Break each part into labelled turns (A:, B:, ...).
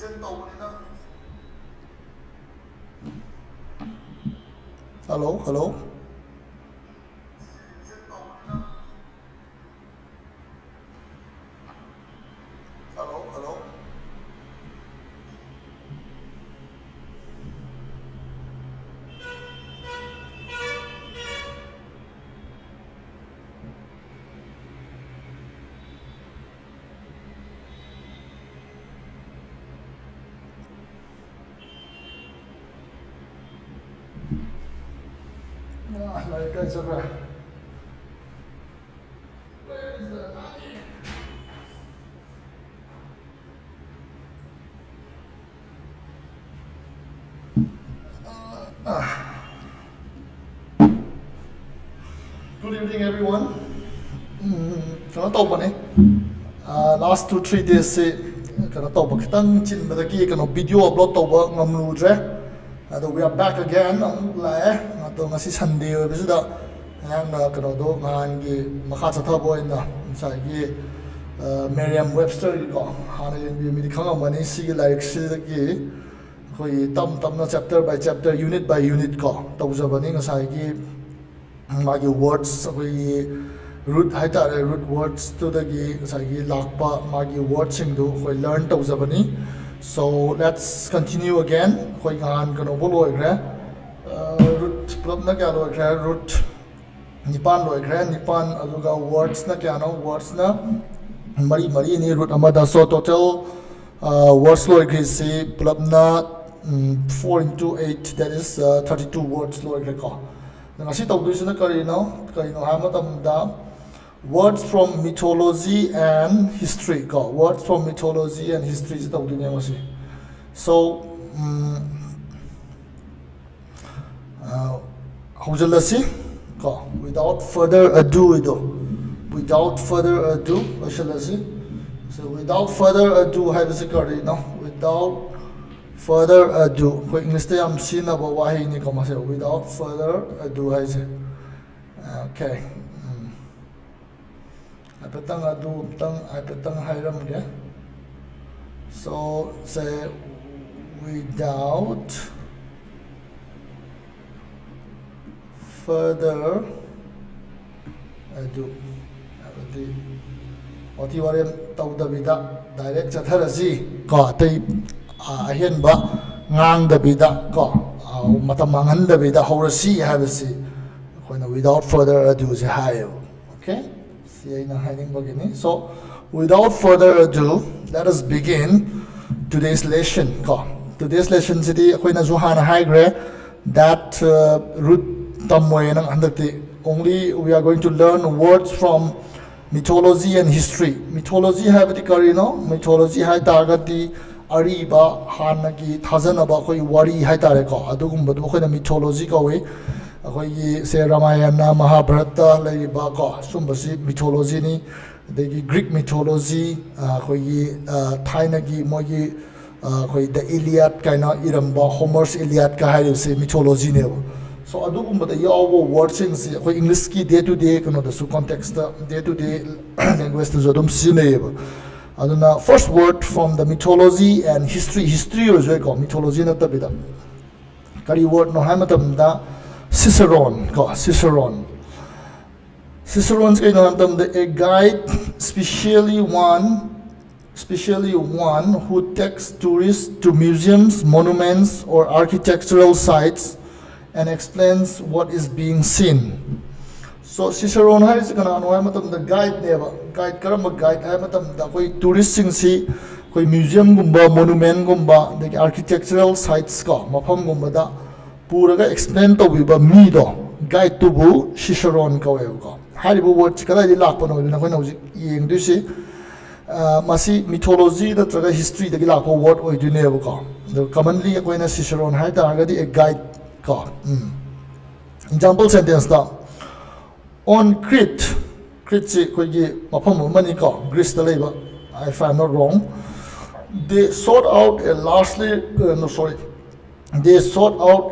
A: Hello, hello. Hello, hello. Like guys, over. Where is the money? Good evening, everyone. Kano tawba ne? Last 2-3 days se kano tawba kitang chin badaki kano video upload tawba ngamlu dre. We are back again. Ato ngasi Sunday bisida yang kano do ngangi makasa thabo ina insagi Merriam Webster ko hana yung mi dikhanga mani sige like sige koi tam na chapter by chapter unit by unit ko tawjabani ngasagi magi words koi root haitare root words to dagi ngasagi lakpa magi words sing do koi learn tawjabani. So let's continue again. Koi ngan kano boloi gre root club na kya loi gre root nipan loi gre nipan aluga words na kya no words na mari ni root amada so total words loi gre si club na 4 into 8 that is 32 words loi gre ko ngasi tawdu sina kari no hama tamda words from mythology and history go words from mythology and history is tawdu ne ngasi. So without further ado so without further ado have a card no without further ado ko English te am sina ba wahi ni ko mase without further ado hai se okay apetang ado apetang hairam ge so say without further ado abadi oti ware tawda bida direct chatharasi ko tai ahen ba ngang da bida ko matam mangan da bida horasi habasi koina without further ado se hayo. Okay, see na hiding bagini. So without further ado let us begin today's lesson ko. Today's lesson sidi koina zuhana haigre that root only we are going to learn words from mythology and history. Mythology have the karino mythology hai targati ariba hanagi thajanaba koi wari hai tare ko adugumba du koi mythology ko we koi se Ramayana Mahabharata laiba ko sumbasi mythology ni the Greek mythology koi thainagi mogi koi the Iliad kaina iramba Homer's Iliad ka hai se mythology ne. So adugumba yawo words in English ki day to day kano da su context day to day language to zodum sineba. Aduna first word from the mythology and history was ko mythology na tabida. Kari word no hamatam da Ciceron ko Ciceron's kay no hamatam da a guide specially one who takes tourists to museums, monuments or architectural sites and explains what is being seen. So Cicerone has the guide never guide karama guide the koi tourist sing si koi museum gumba monument gumba the architectural sites ka mafam gumba da puraga explain to biba mi do guide to bu Cicerone ka we ko haribu word kala di lakpa no na koi na yeng du si masi mythology da traga history da lakpa word oi du ne ko commonly koi na Cicerone hai ta ga di a guide. Example sentence da on Crete si koigi mapam mani ko Greece da leba if I'm not wrong they sought out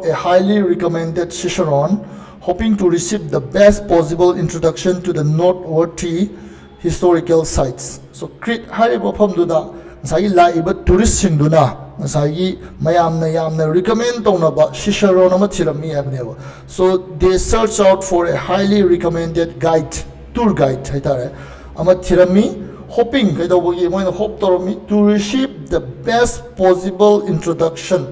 A: a highly recommended Cicerone hoping to receive the best possible introduction to the noteworthy historical sites. So Crete hari mapam du da ꯉꯁꯥꯏꯒꯤ ꯂꯥꯛꯏꯕ ꯇꯨꯔꯤꯁꯁꯤꯡꯗꯨꯅ ꯉꯁꯥꯏꯒꯤ ꯃꯌꯥꯝꯅ ꯌꯥꯝꯅ recommend ꯇꯧꯅꯕ ꯁꯤꯁꯔꯣꯟ ꯑꯃ ꯊꯤꯔꯝꯃꯤ ꯍꯥꯏꯕꯅꯦꯕ so they search out for a highly recommended guide tour guide ꯍꯥꯏꯇꯥꯔꯦ ama thirami hoping kaidawagi moina hope torami to receive the best possible introduction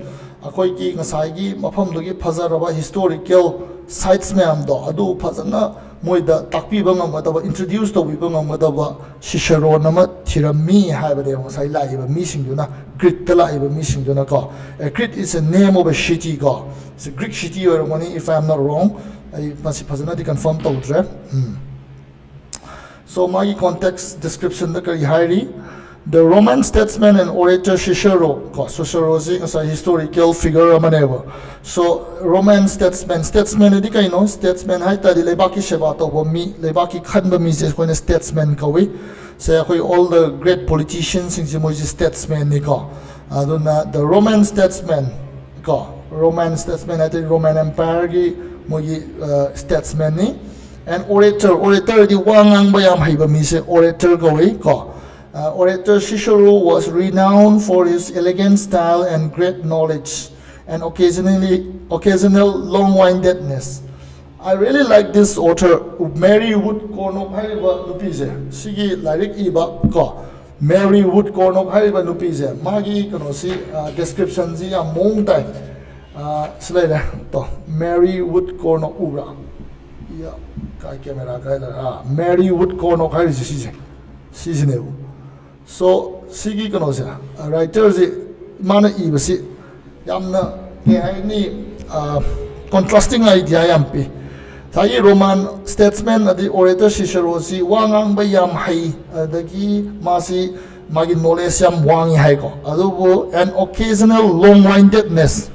A: akoi ki ngasai gi mafam dogi phazaraba historical sites mayam do adu phazana moida takpiba ngamgadaba introduce tawbiba ngamgadaba shisharon ama thirami haibade ngasai laiba mi singduna Greek laiba mi singduna ko Crete is a name of a city ko it's a Greek city or money if I am not wrong I must phazana di confirm tawdre So my context description the kari hairi the Roman statesman and orator Cicero is a historical figure amaneva so Roman statesman edi kaino statesman haita di lebaki seba to mi lebaki khanba mi je koina statesman kawi say koi all the great politicians in mo statesman ni ko aduna the Roman statesman at the Roman Empire gi mo statesman ni and orator di wangang bayam haiba mi se orator gawi ko orator Cicero was renowned for his elegant style and great knowledge and occasional long-windedness. I really like this author Mary Woodcock haiba nupise sigi lyric iba ko Mary Woodcock haiba nupise magi kano si description ji among tai slide to Mary Woodcock ubra ya kai camera kai da Mary Woodcock hai si ne so sigi kano se writer ji mana ibasi yamna ke hai ni contrasting idea yampi sai Roman statesman adi orator Cicero si wangang ba yam hai adagi masi magi knowledge yam wangi hai ko adubu an occasional long-windedness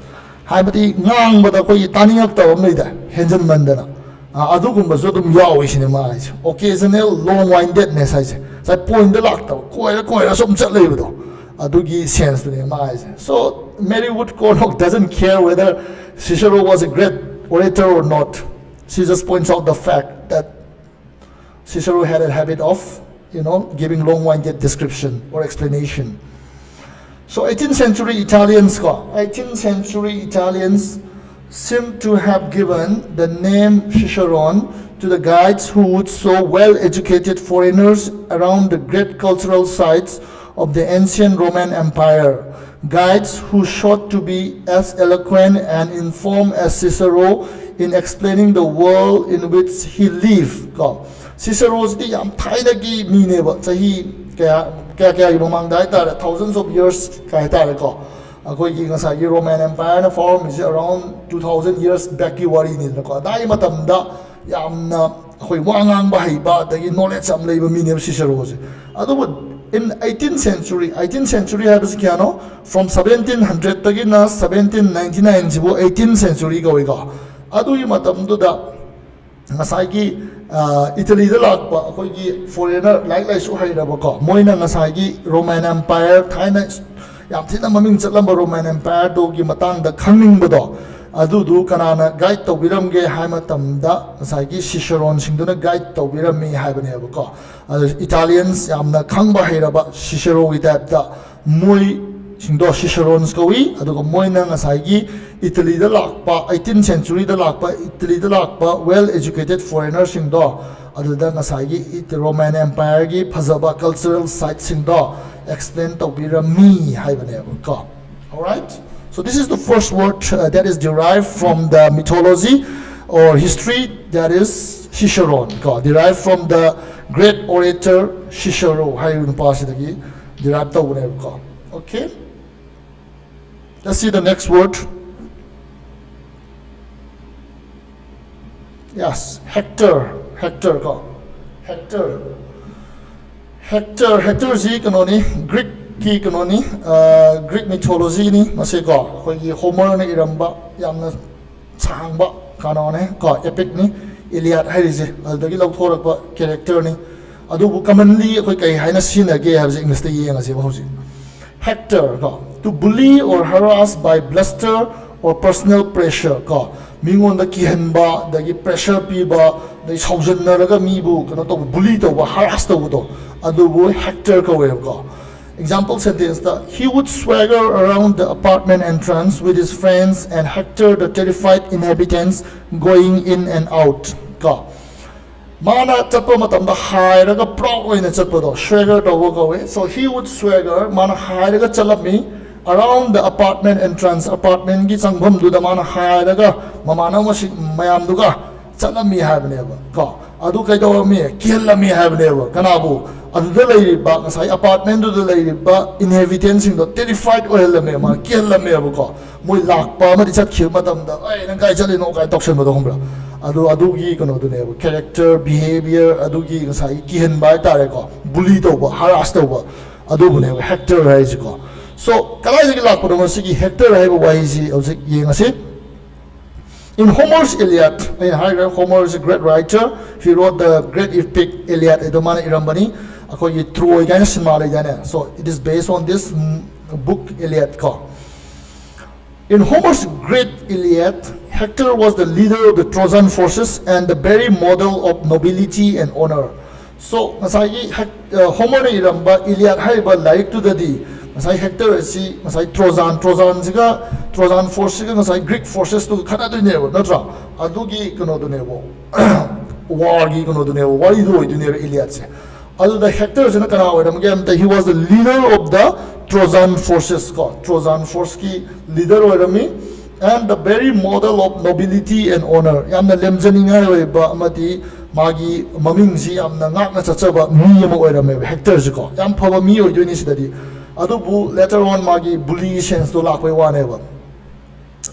A: haibati ngang bada koi taningak tawam leida henjan mandana adugumbasu dum yawi cinema occasional long-windedness haise sai point the lock koira som chatleibudo adugi sense ne mai so Mary Woodcock doesn't care whether Cicero was a great orator or not she just points out the fact that Cicero had a habit of giving long-winded description or explanation so 18th century Italians seem to have given the name Cicerone to the guides who would show well-educated foreigners around the great cultural sites of the ancient Roman Empire. Guides who sought to be as eloquent and informed as Cicero in explaining the world in which he lived. Cicero's the Tainagi Mineva, thousands of years. अखोई ngasai Roman Empire na form is around 2000 years back ki wari ni ko dai matam da yamna khoi wangang ba haiba da knowledge am leiba mi ne Cicero se adu in 18th century habis kiano from 1700 tagi na 1799 jibo 18th century go adu yi matam du da ngasai ki Italy da lakpa khoi ki foreigner like su haira ba ko moina ngasai ki Roman Empire thaina yam thina maming chatlamba Roman Empire do gi matang da khangning bado adu kanana guide to biramge haimatam da sai gi Cicerone singduna guide to birami haibane ko Italians yamna khangba hairaba Cicero gi type da moi singdo Cicerones kowi adu ko moina ngasai gi Italy da lakpa 18th century da lakpa Italy da lakpa well educated foreigners singdo adu da ngasai gi Roman Empire gi phazaba cultural sites singdo explain to birami haibane ko all right so this is the first word that is derived from the mythology or history that is Cicerone derived from the great orator Cicero hairun pasidagi derived to ko okay let's see the next word yes Hector ko Hector ji kanoni Greek ki kanoni Greek mythology ni mase ko khoi Homer ne iramba yamna changba kanone ko epic ni Iliad hairije aldagi lawthorakpa character ni adubu commonly khoi kai haina sinage habje English te yenga se hoji Hector ko to bully or harass by bluster or personal pressure ko mingon da kihanba dagi pressure piba dai saujanna raga mibu kana to bully to harass to do adubu Hector ko we ko example sentence da he would swagger around the apartment entrance with his friends and hector the terrified inhabitants going in and out ka mana chappa matam da hairaga proud oina chappa do swagger do go so he would swagger mana hairaga chalami around the apartment entrance apartment gi changbam du da mana hairaga mamana masi mayam duga chalami habneba ka adu kai do mi kelami habneba kanabu adu da leiriba ngasai apartment du da leiriba inhabitants sing do terrified oilame ma kelame abu ko moi lakpa ma di chat khir matam da ai nang kai chali no kai tokshen ma do hombra adu gi kono du ne character behavior adu gi ngasai kihen bai tare ko bully to ba harass to ba adu bu ne hector rise ko so kalai gi lakpa do si gi hector hai ba wai ji object ye ngase in Homer's Iliad, Homer is a great writer. He wrote the great epic Iliad. Edomana irambani. Ako ye Troy gana sinmala gana. So it is based on this book Iliad ka. In Homer's great Iliad, Hector was the leader of the Trojan forces and the very model of nobility and honor. So masai Homer ni iramba Iliad hai ba like to the di. Masai Hector si masai Trojan forces ga masai Greek forces to khana do ne natra adugi kono do ne war gi kono do ne war do ne Iliad se adu the Hector is na kana wa dam he was the leader of the Trojan forces ka Trojan force ki leader wa rami and the very model of nobility and honor yamna lemjani nga wa ba amati magi maming si amna ngak na chachaba mi ma wa rami Hector ji ko yam phaba mi oi do ni sidadi adu later on magi bully sense to lakwe wa ne ba.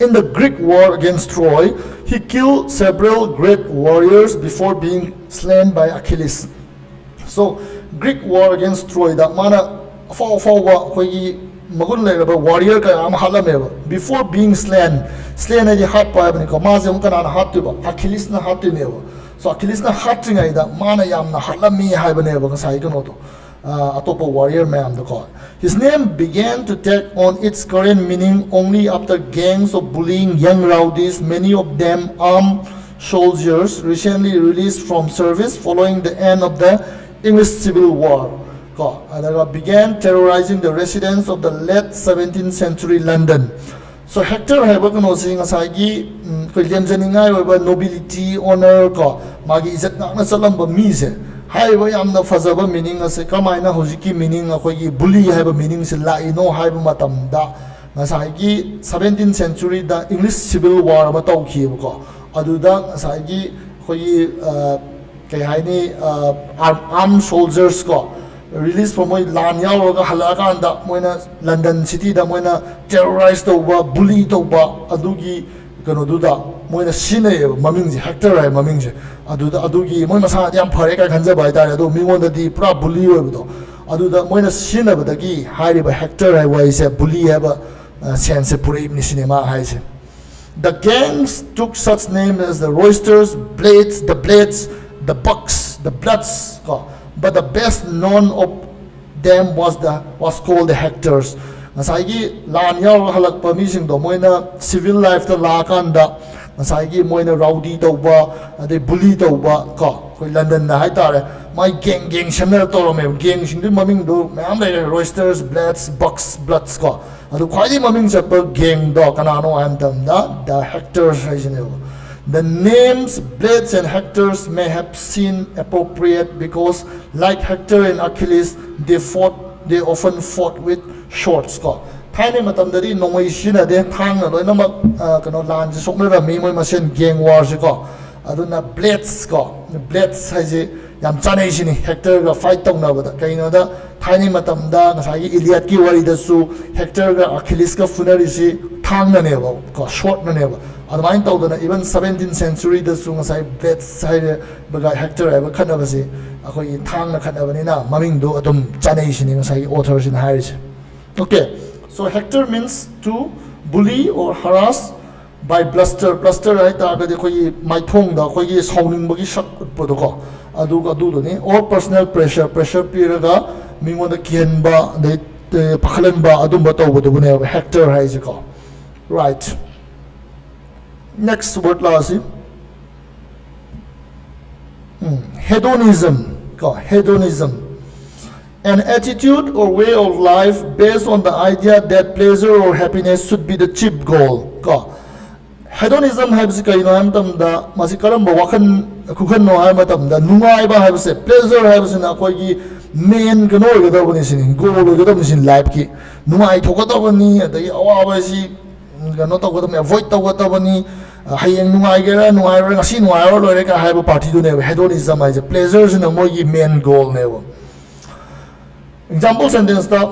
A: In the Greek war against Troy, he killed several great warriors before being slain by Achilles. So, Greek war against Troy, that mana warrior before being slain ay hat pa abni ko maze un kana hat ba Achilles na hat ne ba. So Achilles na hat ngai da mana yam na halami hai ba ne ba sai ko no to atopa warrior man the call. His name began to take on its current meaning only after gangs of bullying young rowdies, many of them armed soldiers, recently released from service following the end of the English Civil War, began terrorizing the residents of the late 17th century London. So Hector Habakan was saying nobility, honor, magi is it not a mise. Hai ba yamna fazaba meaning ase kamaina hojiki meaning akoi bully haiba meaning se la ino haiba matam da ngasai gi 17th century da English Civil War ma tawki ko aduda ngasai gi khoi kai haini armed soldiers ko release from moi lan yaw ga halaka da moina London city da moina terrorize to ba bully to ba adugi kano duda moina sine maming ji Hector hai maming ji adugi moi masa yam phare ka khanja bai ta ado mingon da di pura bully oi do aduda moina sine ba dagi hari ba Hector hai wai se bully hai ba sense pure ni cinema hai se. The gangs took such names as the Roysters, Blades, the Bucks, the Bloods, but the best known of them was called the Hectors. Nasai lan yaw halak pa mising do moina civil life ta la kan da nasai moina rowdy to ba ade bully to ba ko London na hai tare my gang shamel to me gang sing du maming do mam le Roysters, Bloods, Bucks, Bloods ko adu khwai maming chap gang do kanano anthem da the Hectors regional. The names Blades and Hectors may have seemed appropriate because like Hector and Achilles they often fought with swords ko thaine matam dari nongoi sina de thang na loina ma kano lan ji sokme ra mi moi masen gang war ji ko aduna Blades haje yam chanai sini Hector ga fight tong na ba kaino da thaine matam da ngasai Iliad ki wari da su Hector ga Achilles ga funari si thang na ne ba ko sword na ne ba adamain to da even 17th century da su ngasai Blades haje ba Hector ba khana ba si akoi thang na khana ba ni na maming do adum chanai sini ngasai authors in hires. Okay, so Hector means to bully or harass by bluster. Bluster right ta ga koi mai thong da koi gi sauning bagi sak utpo do ko adu do ni or personal pressure piraga mingon da kian ba de pakhalan ba adum ba to do ne Hector hai ji ko. Right, next word la si hedonism. an attitude or way of life based on the idea that pleasure or happiness should be the chief goal. Ko hedonism haibsi kaino ham tamda masi karamba wakhan khukhan no hai matamda nungai ba haibse pleasure haibsi na koi gi main kano gada bani sin goal gada bani sin life ki nungai thokata bani adai awa ba si kano ta gada me avoid ta gada bani hayeng nungai gera nungai ra ngasi nungai ra lore ka haiba party du ne hedonism ai pleasure sin mo gi main goal ne bo. Example sentence that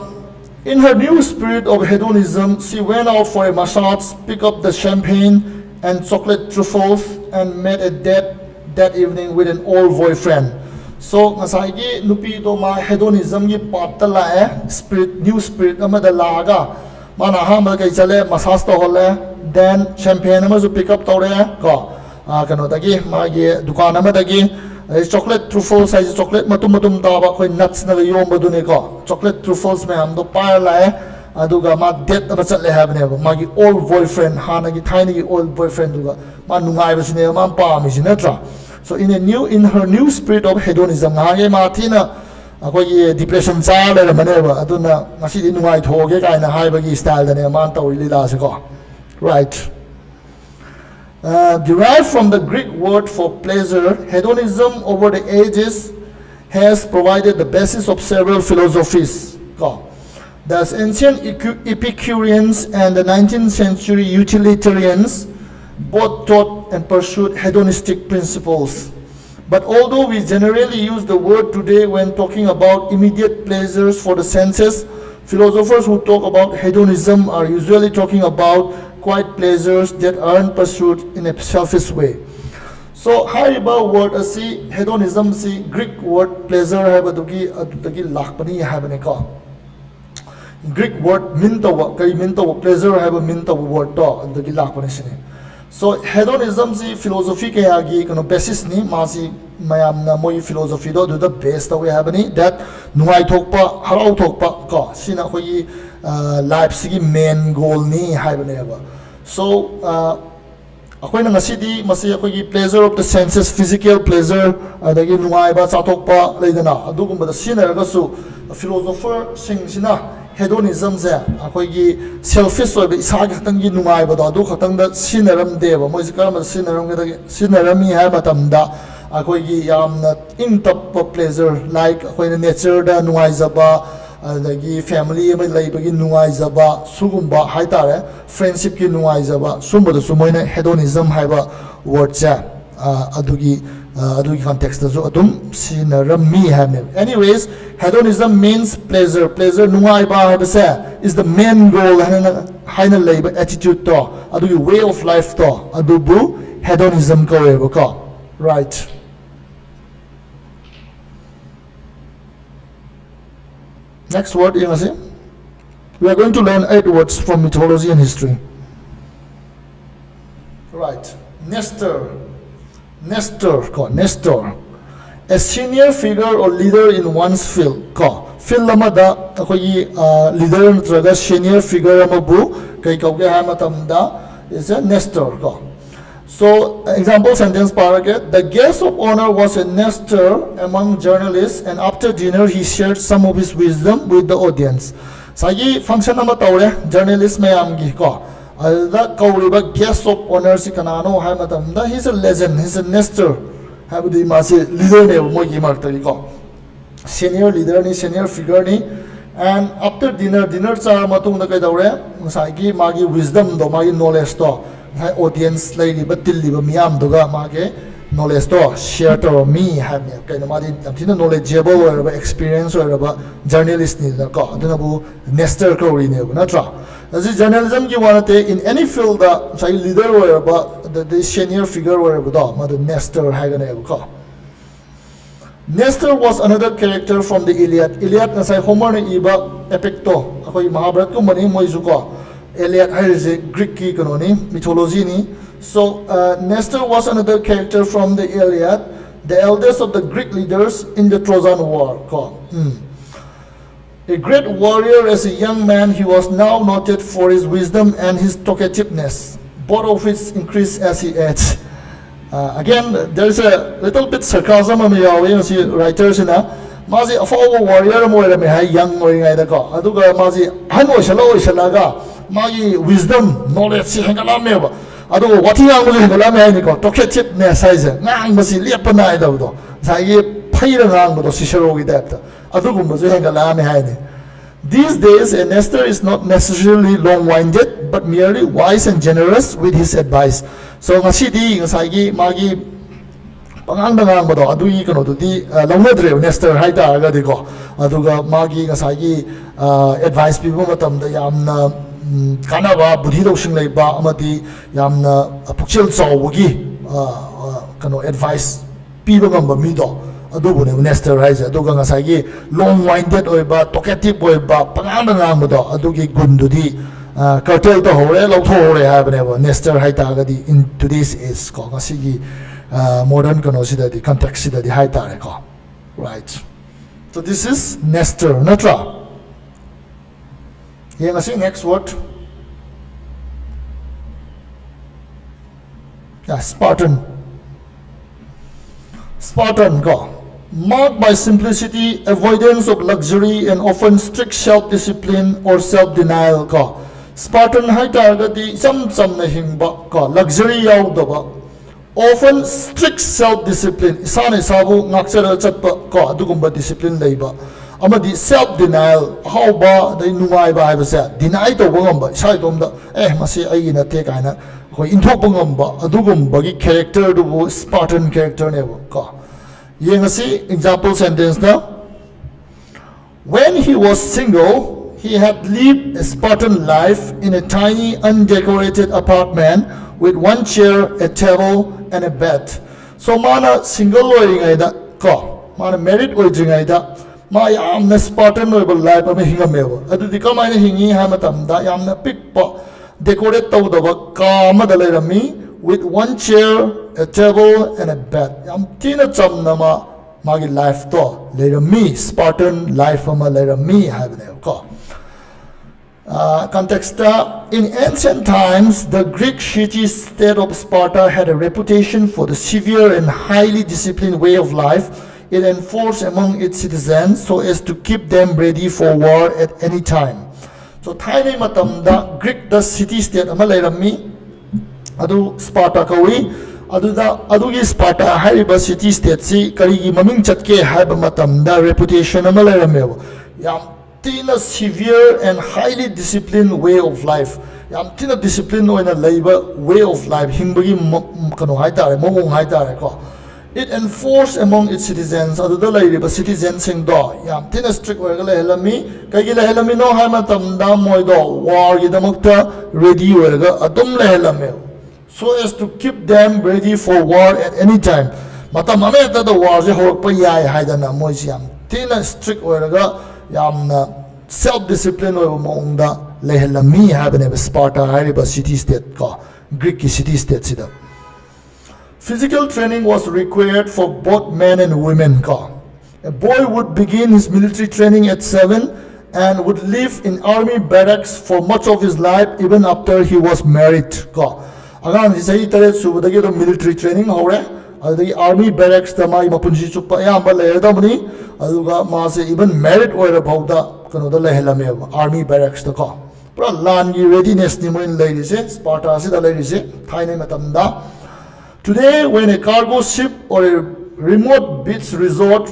A: in her new spirit of hedonism, she went out for a massage, picked up the champagne and chocolate truffles, and met a date that evening with an old boyfriend. So, ngasai nupi to ma hedonism gi patta la spirit, new spirit amada laga. Mana hamba kai chale massage to hole, then champagne amazu pick up tore ko. Kano tagi ma gi dukan amadagi chocolate truffles hay chocolate matum taba koi nuts na yom badune ko chocolate truffles me am do par la aduga ma date na chatle habne ma gi old boyfriend hana gi thaini gi old boyfriend duga ma nungai basine ma pa mi sinatra. So in her new spirit of hedonism ha ge ma thina koi gi depression cha le mane ba aduna ngasi di nungai thoge kai na hai ba gi style ne ma tawi lila se ko right. Derived from the Greek word for pleasure, hedonism over the ages has provided the basis of several philosophies. Thus, ancient Epicureans and the 19th century utilitarians both taught and pursued hedonistic principles. But although we generally use the word today when talking about immediate pleasures for the senses, philosophers who talk about hedonism are usually talking about quiet pleasures that aren't pursued in a selfish way. So, haiba word asi hedonism si Greek word pleasure haiba dugi adutagi lakpani haibane ko. Greek word mintawa kai mintawa pleasure haiba mintawa word to adutagi lakpani sini. So, hedonism si philosophy ke agi kano basis ni masi mayam na moi philosophy do the base tawe haibani that nungai thokpa harau thokpa ko sina koi life sigi main goal ni haibane haiba. So, akoy na ngasidi masi akoy pleasure of the senses, physical pleasure, adagi nungai ba chathokpa leidana adugumba da sinaraga su philosopher sing sina hedonism se akoy gi selfish oiba isa gi tang gi nungai ba da adu khatang da sinaram de ba moi karam da sinaram ga sinarami ha matamda akoy gi yamna intap pleasure like akoy na nature da nungai zaba adagi family ama laibagi nungai zaba sugumba haitare friendship ki nungai zaba sumba da sumoina hedonism haiba word cha adugi context da so adum sinarami hamne. Anyways, hedonism means pleasure nungai ba haiba sa is the main goal haina laiba attitude to adugi way of life to adubu hedonism ko eba ko right. Next word, we are going to learn 8 words from mythology and history. Right, Nestor, a senior figure or leader in one's field. Field lamada akogi leader natraga senior figure amabu kai kauge ha matamda is a Nestor. So, example sentence paragraph. The guest of honor was a Nestor among journalists, and after dinner he shared some of his wisdom with the audience. Sagi function nama taure journalist mayam gi ko. Alda kauriba guest of honor si kanano hai matamda he's a legend, he's a Nestor. Habudi masi leader ne mo gi martari ko. Senior leader ni senior figure ni, and after dinner cha matung da kai daure sagi magi wisdom do magi knowledge to audience lady but deliver miam doga mage knowledge to share to me have kind of madi knowledgeable or experience or journalist ni ko aduna bu Nestor ko ri ne na tra as journalism ki wanate in any field da say leader or the senior figure or da mad Nestor ha ga ne ko. Nestor was another character from the Iliad na say Homer ni iba epic to akoi Mahabharat ko mani moi su ko Iliad is a Greek mythology ni. So Nestor was another character from the Iliad, the eldest of the Greek leaders in the Trojan War. A great warrior as a young man, he was now noted for his wisdom and his talkativeness, both of which increased as he aged. Again, there's a little bit sarcasm on the writers in 마지 afawa warrior mo era me hai young oi ngai da ko aduga maji han oi shala magi wisdom knowledge si hengala me ba adu wathi ang mo hengala me ni ko tokhet chip ne size ngang masi lepa nai da do sai phaira ngang bo sisharo gi da adu gum bo hengala me hai ni. These days a Nestor is not necessarily long-winded but merely wise and generous with his advice. So ngasi di ngasai gi magi pangang dangang bodo adui kano do di lawnadre Nestor hai ta ga di ko aduga magi ngasai gi advice pi bo matam da yamna kanaba budhi dosing lei ba amati yamna pukchil chawgi kano advice pi bo ngam ba mi do adubu ne Nestor hai ja aduga ngasai gi long-winded oi ba talkative oi ba pangang dangang bodo adugi gundu di curtail to hore lo thore ha bane bo Nestor hai ta ga di in today's is ko ngasi gi modern consider the context the high tareko, right? So this is Nestor, Natra. Here I see next word. Yeah, Spartan. Spartan go. Marked by simplicity, avoidance of luxury, and often strict self-discipline or self-denial go. Spartan high target the some na hingba go luxury yaw daba. Often strict self-discipline. Isana isabu ngaksara chatpa ko adugumba discipline leiba. Amadi self-denial. How ba day nungai ba hai basa deny to bangamba. Isai tomda masi ai na te kaina ko inthok bangamba adugumba gi character du Spartan character ne ko. Yengasi example sentence na. When he was single, he had lived a Spartan life in a tiny undecorated apartment with one chair, a table, and a bed. So mana single loading aida ko mana married loading aida ma yamna Spartan loiba life ama hinga meba adu di kama ina hingi ha matam da yamna pikpa decorate taw daba kama da leirami with one chair, a table, and a bed. Yam tina chamna ma magi life to leirami Spartan life ama leirami ha bane ko. Context. In ancient times, the Greek city-state of Sparta had a reputation for the severe and highly disciplined way of life it enforced among its citizens so as to keep them ready for war at any time. So, Thai matamda Greek the city-state ama leirami adu Sparta kawi adugi Sparta hariba city-state si karigi maming chatke haiba matamda reputation ama leirami yam tina severe and highly disciplined way of life. Yam tina discipline oina leiba way of life hingbagi kano hai tare mong hai tare ko. It enforced among its citizens aduda leiriba citizens sing do yam tina strict oiga lehelami kaigi lehelami no hai matam da moi do war gi damakta ready oiga adum lehelami so as to keep them ready for war at any time. Matam ameta the war je horpa yai hai dana moi yam tina strict oiga yamna self-discipline or maungda lehelami habane Sparta hariba city-state ko Greek city-state sida. Physical training was required for both men and women ko. A boy would begin his military training at 7 and would live in army barracks for much of his life even after he was married ko. Agan hisai tare subadagi do military training hore the army barracks the mai mapunji chupa yamba leida mani aduga mase even married oira bauda kano da lehelame army barracks the ko pura lan gi readiness ni moin leiri se Sparta se da leiri se thaine matamda. Today when a cargo ship or a remote beach resort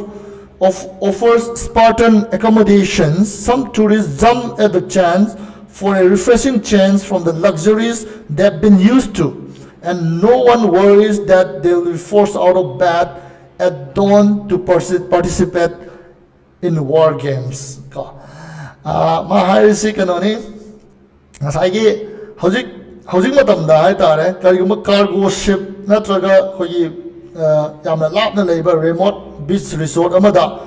A: offers Spartan accommodations, some tourists jump at the chance for a refreshing change from the luxuries they've been used to. And no one worries that they will be forced out of bed at dawn to participate in war games. Maharisi kanoni, asagi housing matamda hai tare, kariguma cargo ship natraga kogi yamna lapna labor remote beach resort amada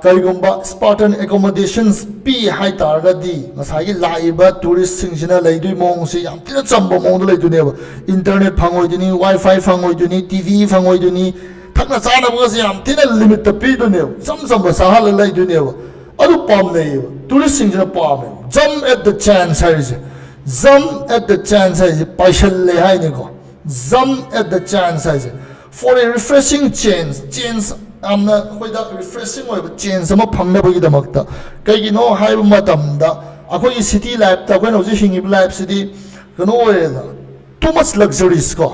A: karigumba Spartan accommodations pi hai targa di masagi laiba tourist singsina leidui mong si yam tina chamba mong da leidu neba internet phangoi duni wifi phangoi duni tv phangoi duni thakna chana ba si yam tina limit ta pi du neba sam ba sahal leidu neba adu pam nei tourist singsina pam jump at the chance haise jump at the chance haise paishal le hai ne ko jump at the chance haise for a refreshing change ꯌꯥꯝꯅ ꯑꯩꯈꯣꯏꯗ refreshing ꯑꯣꯏꯕ change ꯑꯃ ꯐꯪꯅꯕꯒꯤꯗꯃꯛꯇ ꯀꯩꯒꯤꯅꯣ ꯍꯥꯏꯕ ꯃꯇꯝꯗ ꯑꯩꯈꯣꯏꯒꯤ city ꯂꯥꯏꯐꯇ ꯑꯩꯈꯣꯏꯅ ꯍꯧꯖꯤꯛ ꯍꯤꯡꯉꯤꯕ ꯂꯥꯏꯐꯁꯤꯗꯤ ꯀꯩꯅꯣ ꯑꯣꯏꯔꯦꯗ too much luxuries ko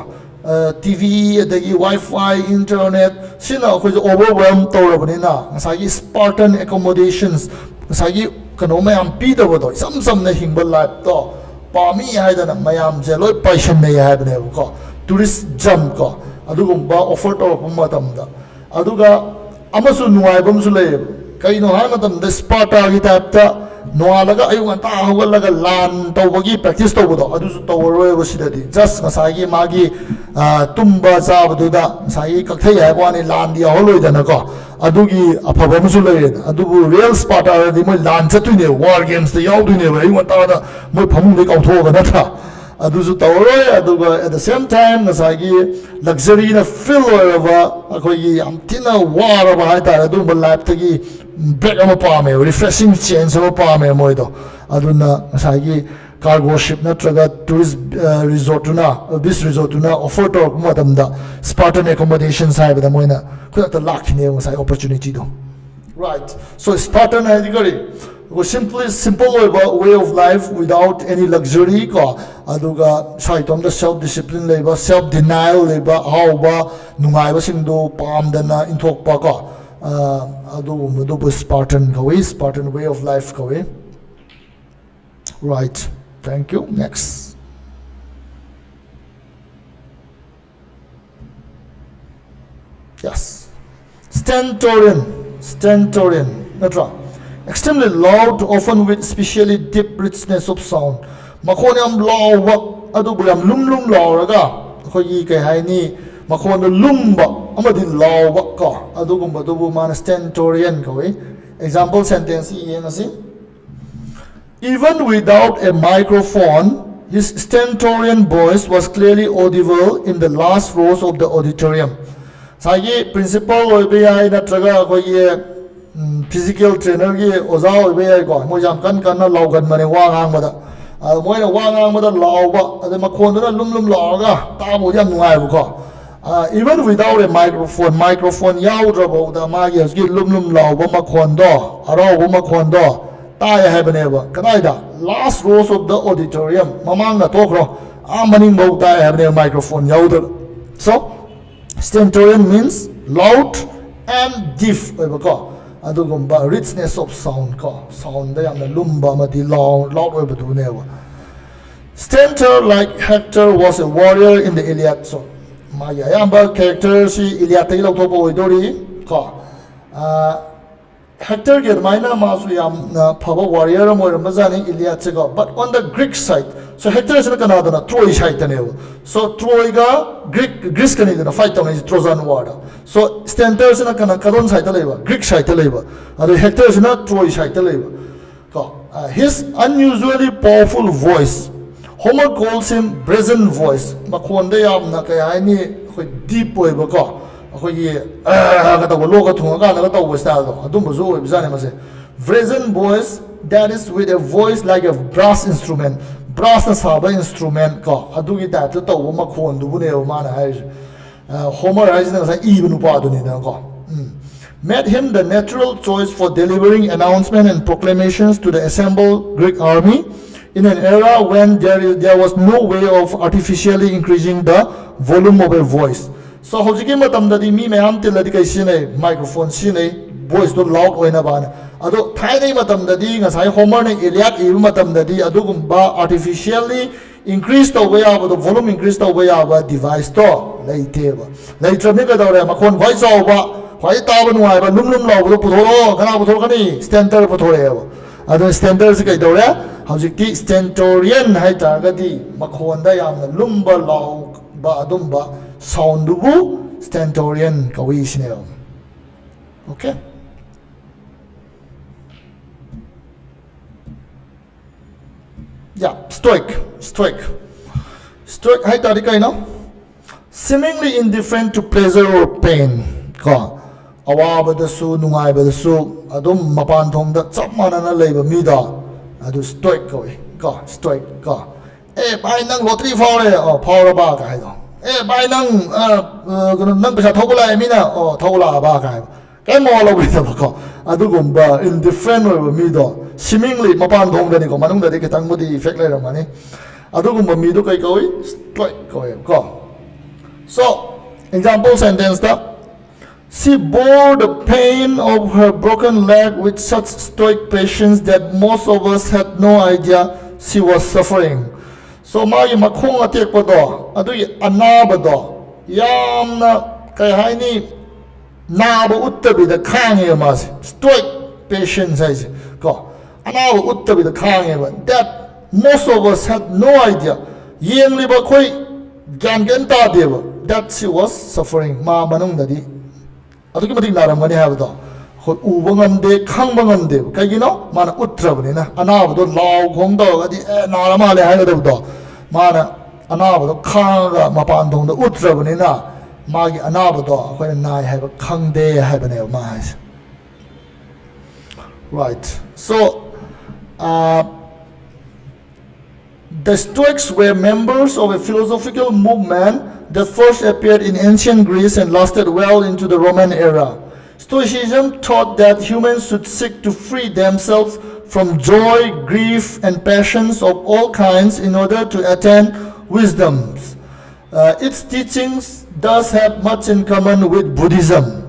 A: TV adagi Wi-Fi internet sina akhoi overwhelm tawrabanina ngasagi Spartan accommodations ngasagi kano mayam pidabo sam na hingba life to pami haidana mayam je loi passion nei haibane ko tourist jump ko adugumba offer tawrapum matamda aduga amasu nuaibam su lei kaino ha matamda Sparta gi type ta noalaga ayung anta hawalaga lan tawbagi practice tawbodo adusu tawroy sidadi just ngasagi magi tumba zabaduda sai kakthai haibani lan dia holoidana ko adugi aphabamsu lei adubu real Sparta di moi lan chatuine war games the yaudune ayung anta da moi phamung de kauthoga natha adusu tawroy aduga at the same time ngasagi luxury na fill over akogi amtina war ba haita adu life tagi break ama pame refreshing change ama pame moido aduna ngasagi cargo ship natraga tourist resort na this resort na offer to matamda Spartan accommodations haibada moina khudata lakhine ngasai opportunity do right so Spartan hadigari simple way of life without any luxury ko aduga saitom da self discipline leba self denial leba hauba nungai ba singdo pamdana inthokpa ko adu Spartan kawi Spartan way of life kawi right thank you next yes stentorian natra extremely loud often with especially deep richness of sound makhon yam lawa adu yam lum lawraga khoi kai haini makhon lumba amadi lawa ka adugumba dubu man stentorian koi example sentence yengasi even without a microphone his stentorian voice was clearly audible in the last rows of the auditorium sagi principal oibya natraga khoi physical trainer gi oza oibe ko mo jam kan na lawgan mane wa ngang bada moina wa ngang bada lawba ade makhon na lum lawga ta bo jam nuai bu ko even without a microphone yaudra bo da ma gi lum lawba makhon do aro bo makhon do ta ya haibane ba kadai da last rows of the auditorium mamang na tokro maning bo ta ya haibane microphone yaudra so stentorian means loud and deaf oiba ko adugumba richness of sound ko sound da yamna lumba mati loud oiba du ne wa stentor like Hector was a warrior in the Iliad so ma ya yamba character si Iliad tai lok thopo oidori ko Hector ge maina ma su yam phaba warrior mo ramazani Iliad se ko but on the Greek side so Hector is kana da Troy side ne so Troy ga Greece kan da fight on is Trojan war so stentor is kana kadon side leba Greek side leba adu Hector is not Troy side leba ko his unusually powerful voice Homer calls him brazen voice makhon da yam na kai ai ni khoi deep oiba ko khoi ga ta lo ga thunga ga na ta wo style adum zo oi bizane mase brazen voice that is with a voice like a brass instrument brass na saba instrument ko adugi ta to makhon du bu ne ma na hai Homer has na sa even pa du ni da ko made him the natural choice for delivering announcement and proclamations to the assembled Greek army in an era when there was no way of artificially increasing the volume of a voice so hojiki matam da di mi mayam tiladi kai sine microphone sine voice to loud oina bana ado thainai matam da di ngasai Homer ne Iliad ibu matam da di adugumba artificially increase the way of the volume increase the way of device to leiteba leitrame ka dawre makhon voice over khwai ta ba nuai ba lum law bu puthoro kana puthoro kani stentor puthore ba ado stentor se kai dawre hojikti stentorian hai ta ga di makhon da yamna lumba law ba adumba sound bu stentorian kawi sine okay yeah stoic hai ta di kai no seemingly indifferent to pleasure or pain ko awaba da su nungai ba da su adum mapan thong da chap manana leiba mi da adu stoic ko stoic ko bai nang lottery faure faure ba ka hai do bai nang pesa thau la mi na thau la ba kai cái mò lo bị tập có adu gồm ba indifferent rồi mi đó seemingly mà pan thong đây có mà nung đây cái tăng một đi effect lại rồi mà này adu gồm ba mi đó cái coi strike coi có so example sentence đó she bore the pain of her broken leg with such stoic patience that most of us had no idea she was suffering so magi makhong atek pa do adu anaba do yamna kai hai ni Naba uttabi the kang mas stoic patience says go anaba uttabi the kang that most of us had no idea yeng liba koi gan gan ta deba that she was suffering ma manung dadi adu ki mati naram mani have do khot u bangam de khang bangam de kai gi no mana uttra bani na anaba do law khong do adi narama le hai do mana anaba do khang ga ma pan dong do uttra bani na magi anaba do akhoi nai have khang de have ne ma right so the Stoics were members of a philosophical movement that first appeared in ancient Greece and lasted well into the Roman era. Stoicism taught that humans should seek to free themselves from joy, grief, and passions of all kinds in order to attain wisdom. Its teachings thus have much in common with Buddhism.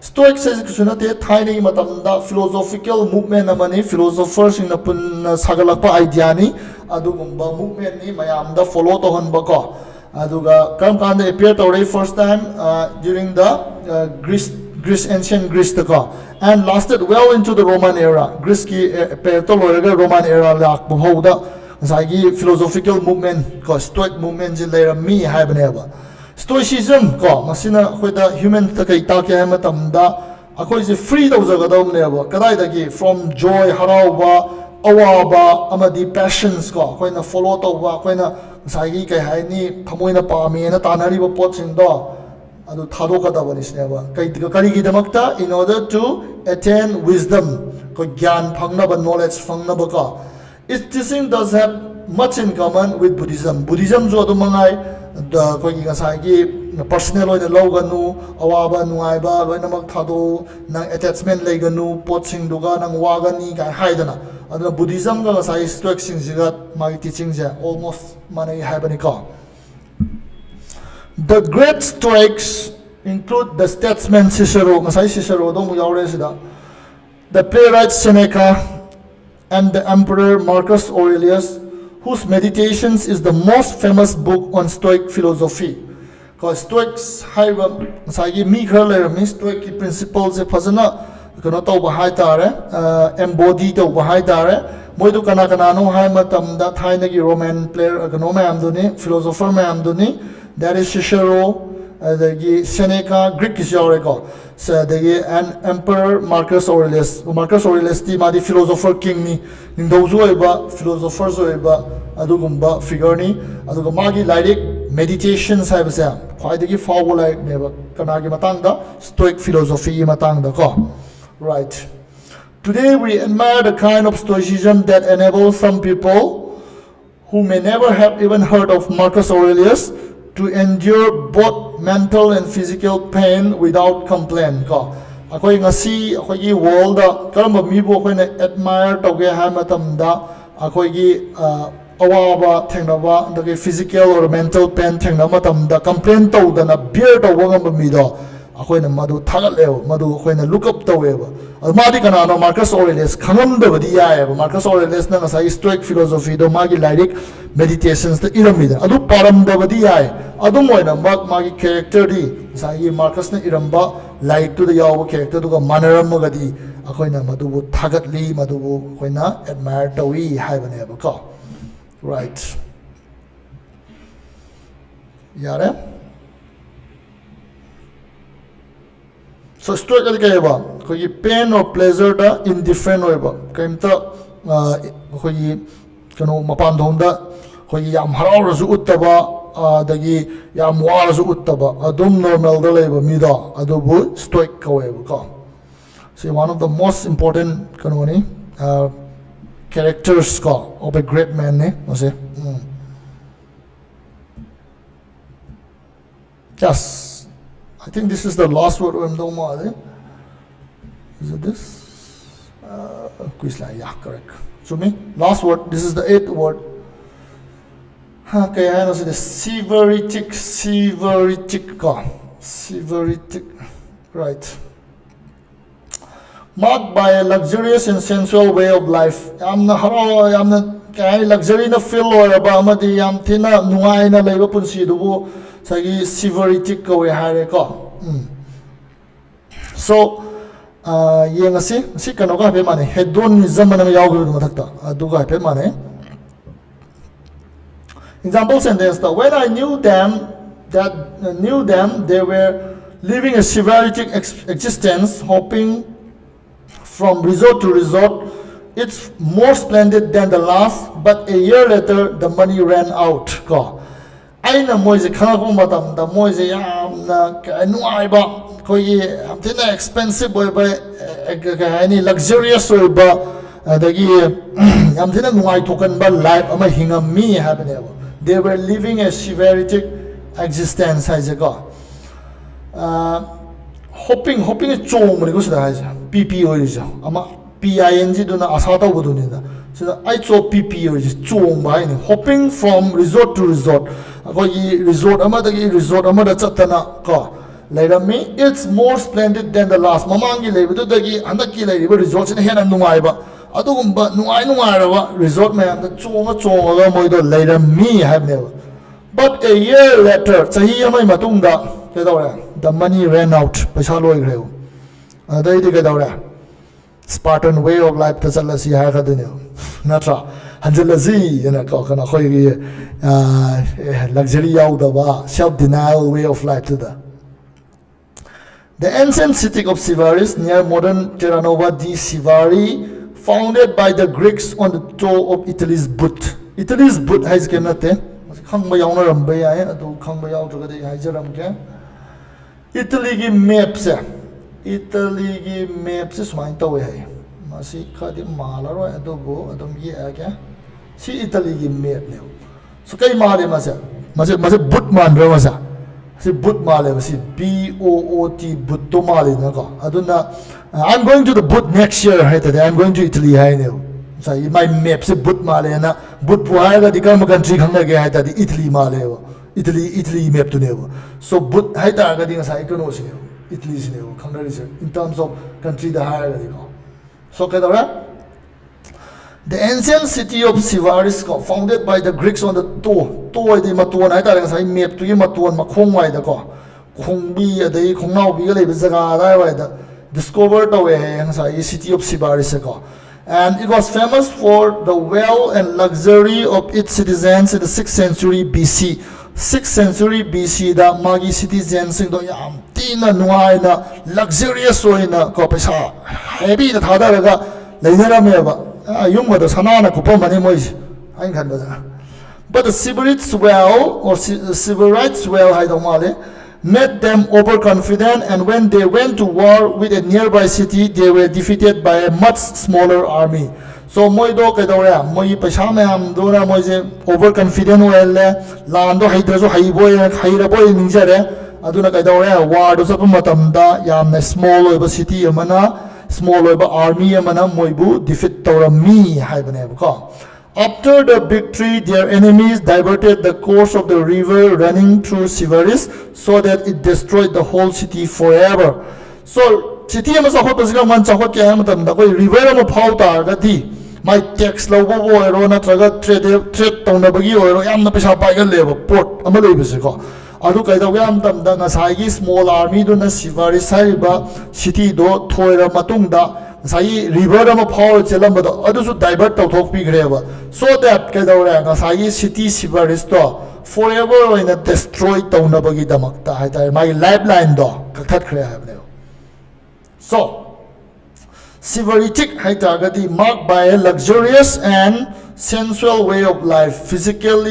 A: Stoics is tiny philosophical movement amani philosophers in the sagalakpa idea ni adugumba movement ni mayam da follow to hanba ko aduga kam kan appear to first time during the Greece ancient Greece ko and lasted well into the Roman era. Greece ki appear to Roman era lak bhoda sagi philosophical movement ko Stoic movement ji le mi hai baneba Stoicism ko masina khoida human ta kai ta ke ma tamda akhoi je free do jaga dom ne ba kadai da gi from joy harawa awaba amadi passions ko khoi na follow to ba khoi na sai gi kai hai ni thamoi na pa me na tanari ba pot sing do adu thado ka da bani sne ba kai kari gi damakta in order to attain wisdom ko gyan phangna ba knowledge phangna ba ka its teaching does have much in common with Buddhism. Buddhism jo adu mangai the koi ga sai gi personal oina loganu awaba nuai ba loina mak thado nang attachment leganu poching duga nang wagani ga haidana aduna Buddhism ga sai Stoic sing jiga my teaching ja almost mane habani ka the great Stoics include the statesman Cicero ngasai Cicero do mu yaure sida the playwright Seneca and the emperor Marcus Aurelius whose Meditations is the most famous book on Stoic philosophy. Because Stoics have sagi mi khale mi Stoic principles e phajana kono to ba hai tare embody to ba hai tare moi du kana no hai matam da thaina gi Roman player kono ma am duni philosopher ma am duni that is Cicero the Seneca Greek is yorego so the emperor Marcus Aurelius ti ma di philosopher king ni those who ba philosophers ba adugumba figure ni aduga magi lyric meditations hai ba sa khwai de gi fawo like ne ba kana gi matang da Stoic philosophy matang da ko right today we admire the kind of Stoicism that enables some people who may never have even heard of Marcus Aurelius to endure both mental and physical pain without complaint ko akoi ngasi akoi gi world da karamba mi bo akoi na admire to ge ha matam da akoi gi awaba thengnaba da ge physical or mental pain thengna matam da complain to da na bear to wangam mi do akoi na madu thagal le madu akoi na look up to we ba madi kana no Marcus Aurelius khangam de badi ya ba Marcus Aurelius na sai Stoic philosophy do magi lyric meditations the iramida adu param da badi ya adu moina magi character di sai Marcus na iramba like to the yaw character do ga manaram magadi akoi na madu bu thagat li madu bu akoi na admire to we hai bane ba ko right yare so Stoic ka ba ko pain or pleasure da indifferent oi ba kaimta ko kano mapan dongda ko yam harau su uttaba dagi yam war su uttaba adum normal da leba mi da adubu Stoic ka we ba so one of the most important kano ni characters of a great man ne ose Yes, I think this is the last word. Is it this? Yeah, correct. So me, last word. This is the 8th word. Okay, I know this severitic, right. Marked by a luxurious and sensual way of life. Kaya luxury na feel or ba amadi yam tina nungai na laiba punsi dubu sagi severitic ko hare ko. So yang si kano ka pe mane hedonism na yaw gu mathakta adu ka pe mane. Example sentence: when I knew them, they were living a severitic existence, hopping from resort to resort. It's more splendid than the last, but a year later the money ran out. Ko aina moise khana ko matam da moise yam na nuai ba ko ye am tina expensive boy ba any luxurious or ba dagi am tina nuai tokan ba life ama hingam mi happen. They were living a severitic existence. Hopping is chong mo ko sida PP oijo ama PING do na asata bodo ni da sida I cho PP oijo chong ba ni hopping from resort to resort ko yi resort ama da chatana ko lairami. It's more splendid than the last. Mamangi leibu da gi andaki leibu resort ni hena nungai ba adugumba nungai ra resort me am da chong ga moido lairami habne. But a year later chahi amai matungda the money ran out. Paisa loi greu adai de ga Spartan way of life tasalasi ha ka dune natra hanjalazi ena ko kana khoi luxury yaw da ba self denial way of life to the ancient city of Sivaris near modern Terranova di Sivari, founded by the Greeks on the toe of Italy's boot. Italy's boot has came at them. Italy maps. Italy maps is mine to way. Masi Kadi Malaro Adobo Adom Yaga. See Italy map now. So Kay Male Masa Bootman Ramasa. See boot male, see BOOT boot to male nago. Aduna I'm going to the boot next year. I'm going to Italy. I know. So my map say boot male na boot puhaga di kam country khanga ge haita di Italy male. Italy map to never. So boot haita ga ding sa ikono si Italy si never. Khanga in terms of country the higher ga di. So kadara the ancient city of Sivaris, founded by the Greeks on the toe the Matuan, I tell you, map to you Matuan Makongway the ko. Kongbi, the Kongnau Bigale Bizaga, discovered the way, city of Sivaris. And it was famous for the wealth and luxury of its citizens in the 6th century BC. 6th century BC, the Magi citizens in the Yam, Tina Nuaina, luxurious Soina, Copesa, heavy the Tadaraga, Lainera Meva. But the Siberites made them overconfident, and when they went to war with a nearby city, they were defeated by a much smaller army. So Moido Kedora, Moi Pashamam, Dora Moise, overconfident well, Lando Haidrazo Haiboy, Hairaboy Ninjare, Aduna Kedora, War Dosapumatamda, Yam, a small city, Yamana. Small army amana moibu defeat mi haibanebuka. After the victory, their enemies diverted the course of the river running through Sivaris so that it destroyed the whole city forever. So city amasa hot pasika man chahot kya matam da koi river ama phau ta gati my tax lobo oiro na traga trade tona bagi oiro yamna pesa pai ga lebo port ama leibisiko. Adu kaida yam tam da ngasai small army do na Sivaris saiba city do thoira matungda ngasai river ama phau chelam ba adu su divert to thok pi greba so that kaida ngasai city Sivaris to forever in a destroy to na bagi damakta haita my lifeline do kakhat khre ha. So Siveritic haita gadi marked by a luxurious and sensual way of life. Physical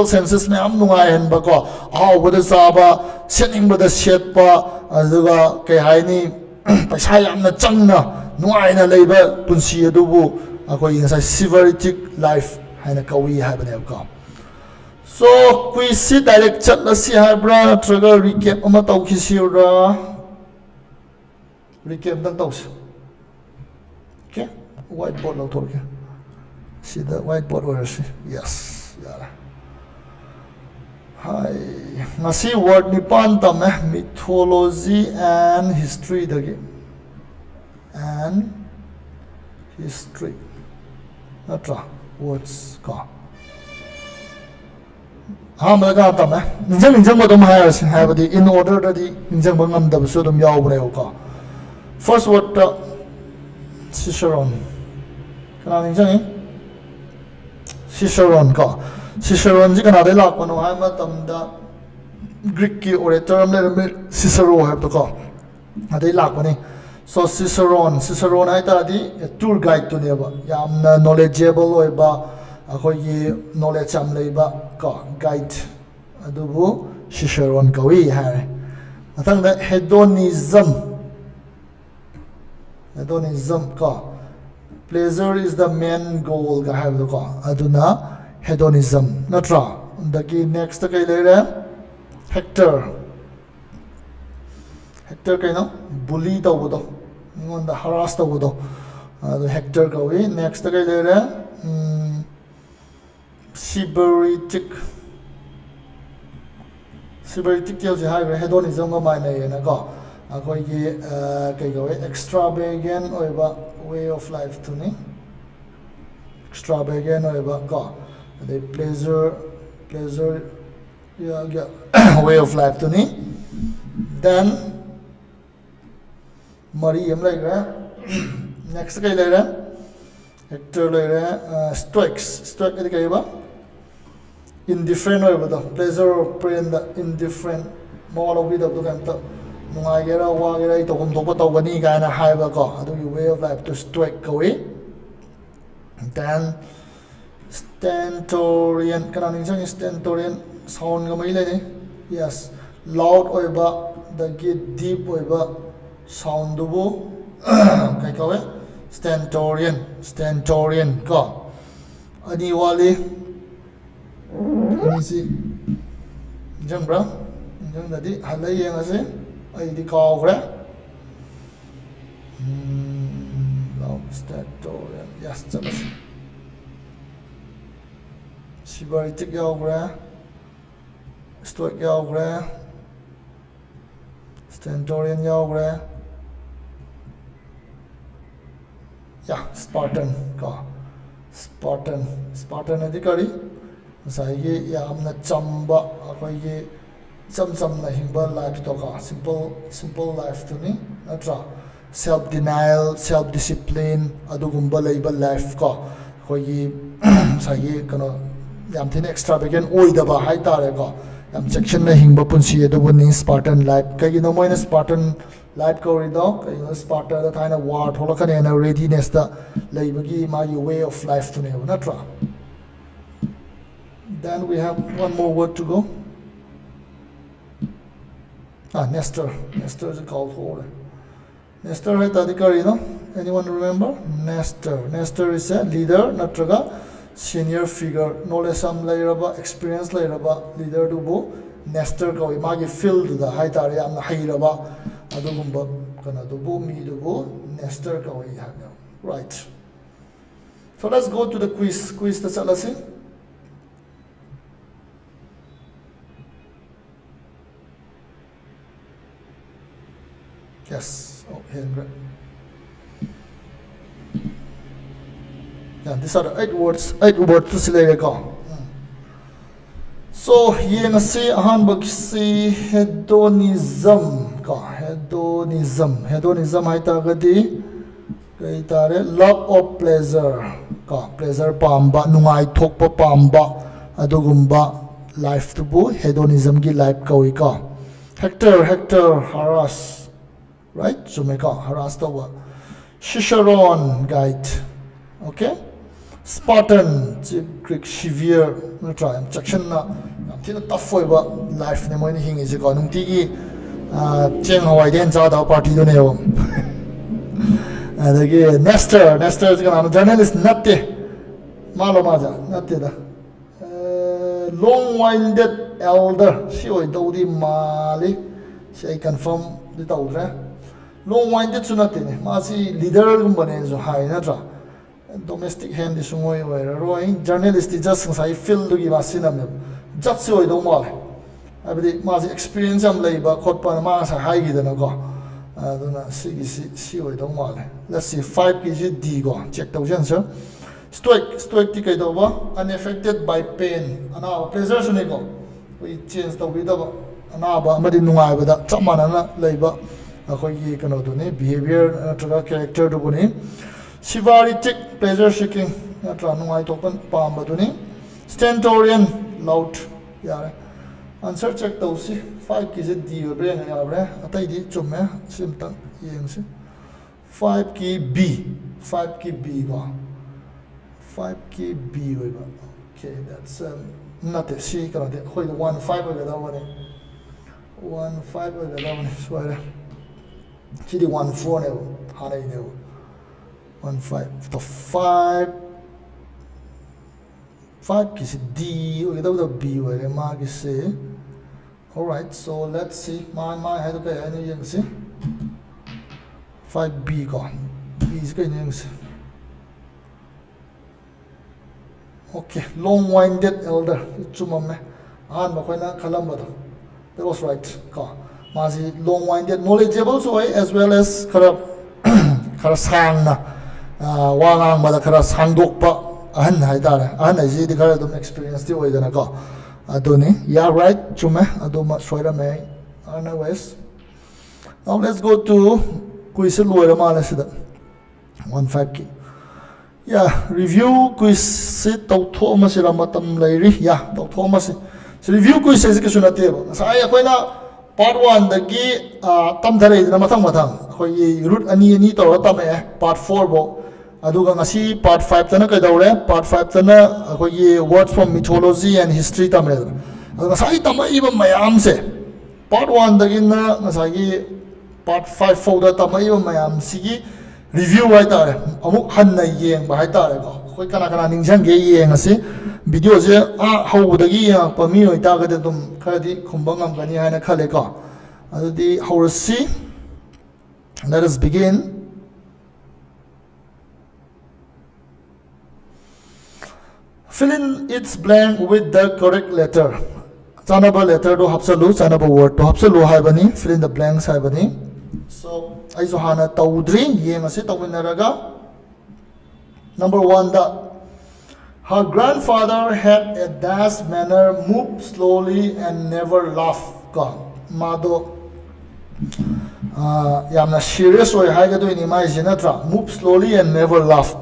A: senses me am nungai hen ba ko aw bada saba setting bada set pa aduga kai haini paisa yamna changna nungai na leiba punsi adubu akoi ngasai Siveritic life haina kawi ha bane ko. So quiz si direct chat na si habra natraga recap ama tau kisira recap dang tau si okay whiteboard lau thor ke si the whiteboard or si yes yara hi ngasi word nipan tam mythology and history dagi and history natra words ka Hamaga Tama, Ninjang Madam Harris have the in order that the Ninjang the Sudom Yao. First word Ciceron. Can I Ciceron ka. Ciceron Zikanadela, Panohamatam the Greek orator, Cicero have to call. They lack money. So Ciceron I tadi a tour guide to never. Yam knowledgeable or ba. Ako'y knowledge am leiba ka guide adubu Ciceron kawi hai matang da hedonism ka pleasure is the main goal ka have ka aduna hedonism natra daki next kay lere Hector kay no bully tawdo ningon da harass tawdo adu Hector kawi next kay lere Sybaritic tells you how hedonism of my name and go. I go extravagant or way of life to me. Extravagant or go. The pleasure, way of life to me. Then Merriam like that. Next guy later. Hector later. Stoics the indifferent over the pleasure or pain the indifferent more of it of the canto. No, I get a walk to come to put over any kind of high go. Do you way of life to strike away? Then stentorian, can I mention stentorian sound? Yes, loud over the get deep over sound dubu. Stentorian go. Aniwali. Ini si jang bro jang tadi halai yang ase ai di kau kra stentorian yes jelas Sybaritic yau kra stoic yau kra stentorian yau kra ya Spartan ka Spartan adhikari Saigi yamna chamba akoigi cham na hingba life to ka simple life to ni natra self denial self discipline adugumba leiba life ka akoigi saigi kano yam thin extravagant oidaba hai tare ka yam section na hingba punsi adubu ni Spartan life kai no moina Spartan life ko rido kai no Sparta da thaina war tholakane na readiness da leibagi ma way of life to ne natra. Then we have one more word to go. Nestor. Nestor is called for. Nestor is adhikari, no? Anyone remember? Nestor is a leader, natraga senior figure. Knowledge some layraba, experience layraba, leader dubu. Nestor ko imagi filled the high tari am hayraba. Adugumba kana dubu mi dubu. Nestor ko right. So let's go to the quiz. Quiz the salasi. Yes, hand. Yeah, these are the 8 words to select. So here na si ahanbag si hedonism ay tagadi kay tare love of pleasure ka pleasure pamba nungay thokpa pamba adugumba life to bu hedonism gi life kawi ka Hector harass right? So make a harass the word. Ciceron guide. Okay? Spartan, Greek severe. No try. Section na. Tina tough for life. Nemo ni hingi si ko. Nung tigi Cheng Hawaii den sa daw party do neo. And again, Nestor is gonna journalist natte. Malo maja natte da. long-winded elder si oi dodi mali si ai confirm di tawdre long-winded su nate ne ma si leader gum bane zo hai na tra domestic hand di sungoi oi roi journalist di just sai field gi basina me just si oi do male abdi ma si experience am leiba khotpa ma sa hai gi dana ko aduna si oi do male let's see 5 kg d go check tawjan sir stoic ti kai do ba unaffected by pain ana pleasure su ne ko we change to vida ba ana ba amadi nungai ba da chamana na leiba akhoi gi kano do ne behavior tra character do ne Shivaritic pleasure seeking natra nungai to pan pam ba do ne stentorian loud yare answer check to si 5 ki d o bre ya bre atai di chumme sim tang yeng si 5 ki b go 5 ki b oi ba okay that's not a c kana de khoi 1 5 ga da one 1 5 ga da one swara chi di 1 4 ne ha nei ne 1 5 to 5 ki si d oi da b oi re ma ki se all right so let's see my hai to kai ani yeng si 5b ko b is kai yeng si okay long-winded elder chumam me an ba khoina khalam ba that was right ka mazi long-winded knowledgeable so as well as khara sang na wangang ba da khara sangdok pa ahan hai da ahan ai ji di khara dum experience ti oi dana ka adoni yeah right chume aduma soira me otherwise now let's go to quiz loira mala sida 15 ki yeah review quiz se tau tho ma se ramatam lairi yeah tau tho ma se review quiz se ke sunate ba sai akoina part 1 da gi tam dhare na mathang khoi root ani to ta me part 4 bo aduga ngasi part 5 tana kai daure part 5 tana khoi words from mythology and history ta me aduga sai tama iba mayam se part 1 da gi na ngasagi part 5 fo da tama iba mayam sigi review hai ta amuk han na yeng ba hai ta ko khoi kana ningsang ge yeng ase video je how da gi ya pa mi oi ta ga de dum khadi khumbang am gani haina khale ko adudi how to see let us begin fill in its blank with the correct letter chanaba letter do hapsalu chanaba word to hapsalu hai bani fill in the blanks hai bani so I so hana tawdri yeng ase tawinaraga number 1 da her grandfather had a dash manner, moved slowly and never laugh ka mado yamna serious oi hai ga do ni mai jinatra move slowly and never laugh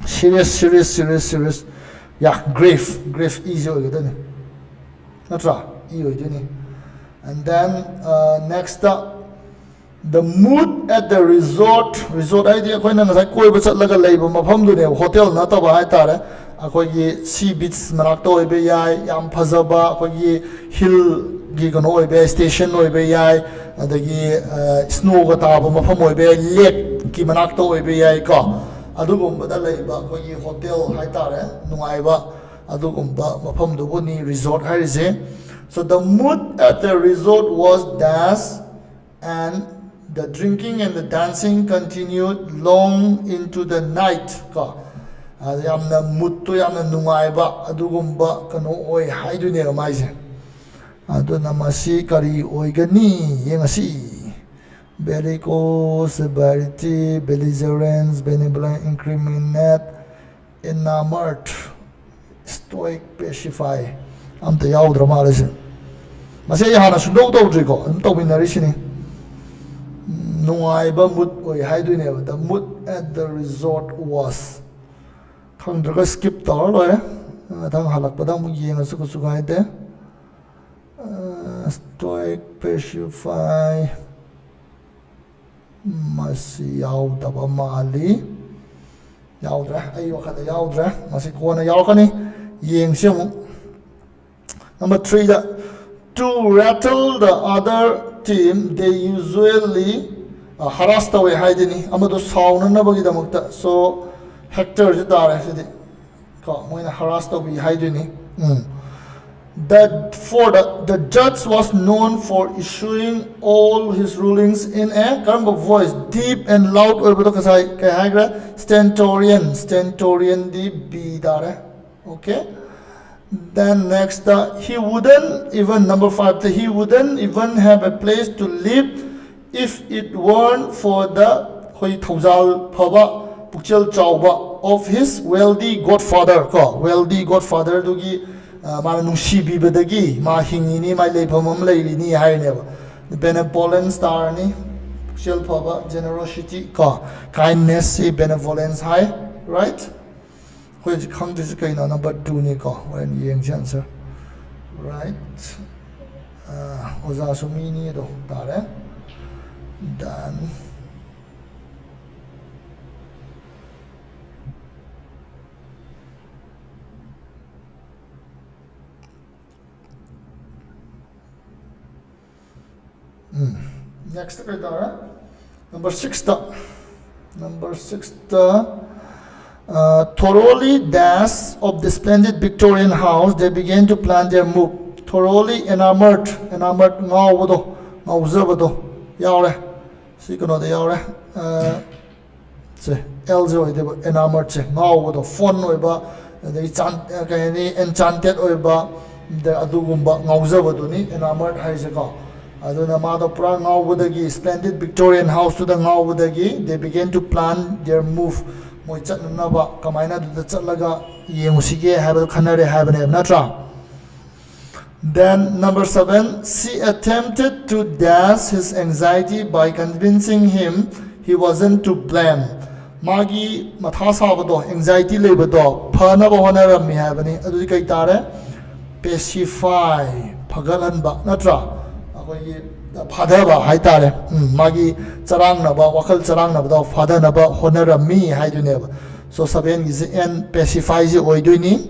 A: serious yeah grave easy oi ga ni natra e oi ni and then next the mood at the resort idea koina na koi ba chatlaga leiba mafam du ne hotel na ta ba hai tare akoi sea beach manak to be yai yam phajaba akoi hill gi gono oi be station oi be yai adagi snow ga ta ba mafam oi be lake ki manak to oi be yai ka adugum ba da leiba akoi hotel hai tare nungai ba adugum ba mafam du bo ni resort hai je so the mood at the resort was dance and the drinking and the dancing continued long into the night ka yamna mutto yamna nungai ba adugumba kano oi haidu ne mai je aduna masi kari oi gani yengasi bellico severity belligerence benevolent incriminate enamored stoic pacify am ta yaudra mala je masi hana sundo do ko am to binari sini nungai ba mood oi haidu ne the mood at the resort was khang draga skip ta lo thang halak padang mu yeng su su gai de stoic pacify masi yaw da ba mali yawdra ai wakha yawdra masi ko na yaw kani yeng se mu number 3 da to rattle the other team they usually harass the way haidini amado sauna na bagi damakta so hector je dare sidi ka moina harass the way haidini the judge was known for issuing all his rulings in a karambo voice, deep and loud oibato kasai kai hagra stentorian di b dare. Okay. Then next, he wouldn't even, number 5, he wouldn't even have a place to live if it weren't for the of his wealthy godfather. Wealthy godfather dugi manushi bibadagi ma hingini ma lephamam leirini haineba. The benevolence star ni pukchel phaba generosity kindness benevolence high, right? Number 2 ni ko when yeng answer, right? Oza sumi ni do tare. Then next number 6 thoroughly dash of the splendid Victorian house, they began to plan their move. Thoroughly enamored ngawdo ngawzabado yaure si kono de yaure se elzo de enamored se ngawdo fon oiba de enchanted oiba de adugumba ngawzabado ni enamored haise ka aduna mado pura ngawbodagi splendid Victorian house to the ngawbodagi they began to plan their move. Then number 7, she attempted to dash his anxiety by convincing him he wasn't to blame. Magi mathasabado anxiety lebado phana bahona rami habani adu kai tare pacify phagalanba natra akoi Fadaba haitare magi charang na ba wakal charang na ba fada na ba honor me haidu neba. So 7 is n pacify ji oiduini.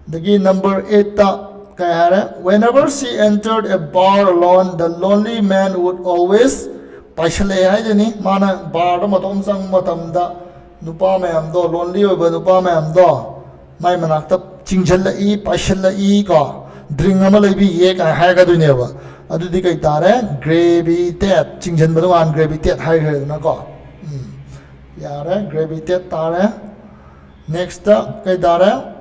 A: Dagi number 8 ta kaya whenever she entered a bar alone, the lonely man would always paishale haiduni mana bar da matom sang matam da nupa mayam do lonely oiba nupa mayam do mai manakta chingjalla I paishalla I ka drink ama lebi ye ka haiga du neba. Adudi kai tare gravitate chingjan baduan gravitate hai hai na ko yare gravitate tare. Next kai tare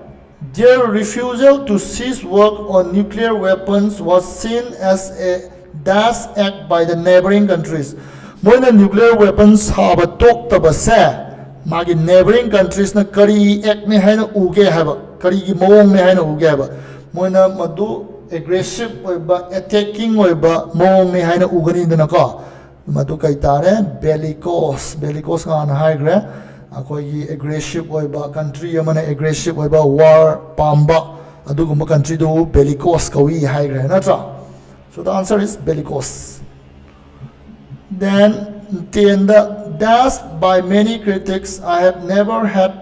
A: their refusal to cease work on nuclear weapons was seen as a dash act by the neighboring countries. Moina nuclear weapons haba tok taba se magi neighboring countries na kari act ne hai na uge haba kari gi mawong ne hai na uge haba moina madu aggressive oiba attacking oiba mong ni haina ugani dana ka madu kai tare bellicose ga na hai gre akoi gi aggressive oiba country amana aggressive oiba war pamba adugumba country do bellicose kawi hai gre na tra. So the answer is bellicose. Then dashed by many critics, I have never had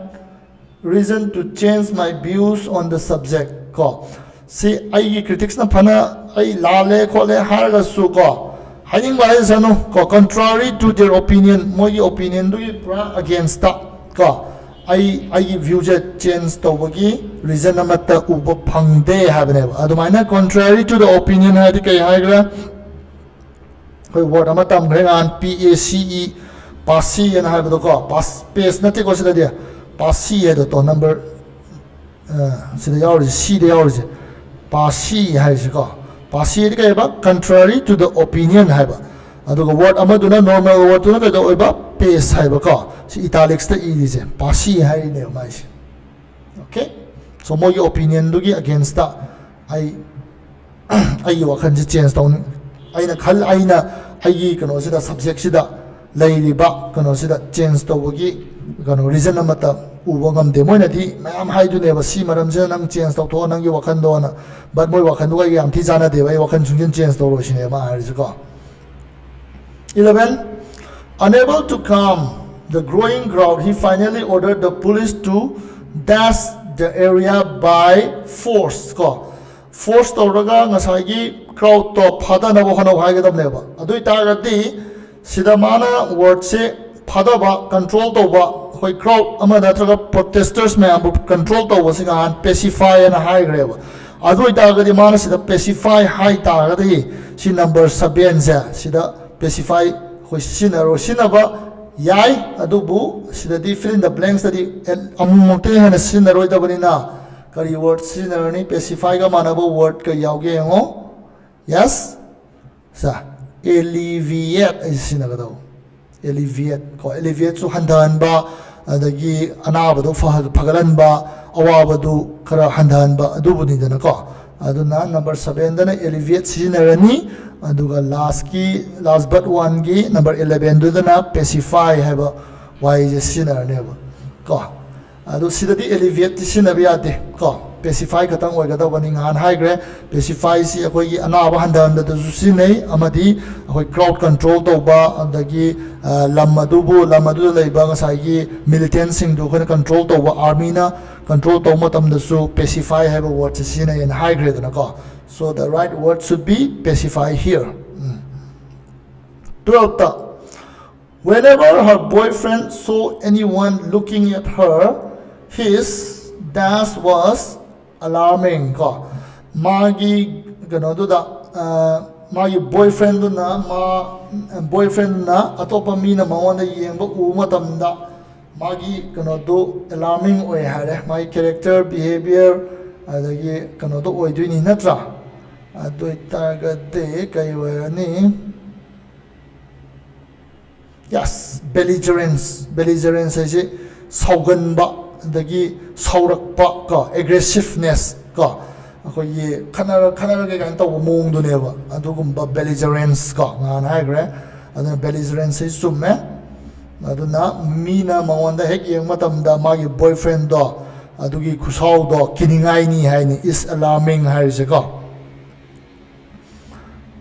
A: reason to change my views on the subject ko. See, I critics na pana I lale kole harga su ko hiding ba sano ko contrary to their opinion moi opinion do pra against ta ko I view je change to bagi reason amata ubo phangde habne adumaina contrary to the opinion hadi kai haigra koi word amatam grengan PACE pasi and have ko pass pace na te ko sida dia pasi e to number sida yauri C de yauri Pasi hai sika pasi di kaya ba contrary to the opinion hai ba aduga word amaduna normal word tuna kaya oiba pace hai ba ka si italics ta I dise pasi hai ne mai. Okay, so mo your opinion dugi against ta I wakan ji change down aina khal aina ai kano sida subject sida lai ba kano sida change to bugi kano reason amata ubo ngam de moina di mayam haidu ne ba si maram je nang change to to nang yi wakan do na but moi wakan do ga yam thi jana de ba wakan chungjen change to ro shine ma hari ko. 11 unable to calm the growing crowd, he finally ordered the police to dash the area by force ko force to raga ngasai gi crowd to phada na bo khana bhai ga dam ne ba adui ta ga di sida mana word se phada ba control to ba hoi crowd ama da tra protesters me am control to was ga pacify and high grave adu itagadi mana sida specify high tagadi si number 7 se sida specify hoi sinaro sinaba yai adubu sida di fill in the blanks tadi amumte hana sinaro idabanina kari word sinarani specify ga manaba word ka yauge ngo yes sa alleviate is sinagado alleviate ko alleviate su handan ba adagi anabadu phagalan ba awabadu kara handan ba adubuni dana ko aduna number 7 dana alleviate sinarani aduga last but one gi number 11 du dana pacify haba why is sinarani ba ko adu sidadi alleviate sinabiyate ko pacify katang oigada bani ngan haigre pacify si akoi gi anaba handan da su sinai amadi akoi crowd control to ba adagi lamadu leiba ngasai gi militant sing du khona control to ba army na control to matam da su pacify have a word sinai in high grade na ko so the right word should be pacify here 12 ta whenever her boyfriend saw anyone looking at her his dash was alarming ko magi gano do da magi boyfriend na boyfriend na atopa mi na mawanda yengba u matam da magi gano do alarming oi hare my character behavior adagi gano do oi dui ni natra adu itaga de kai wani yes belligerence is saugan ba dagi saurakpa ka aggressiveness ka akoi khanara ke kan taw mong du ne ba adugumba belligerence ka ngan haigre aduna belligerence is summe aduna mina mawanda hek yeng matam da magi boyfriend do adugi khusau do kiningai ni haini is alarming haise ka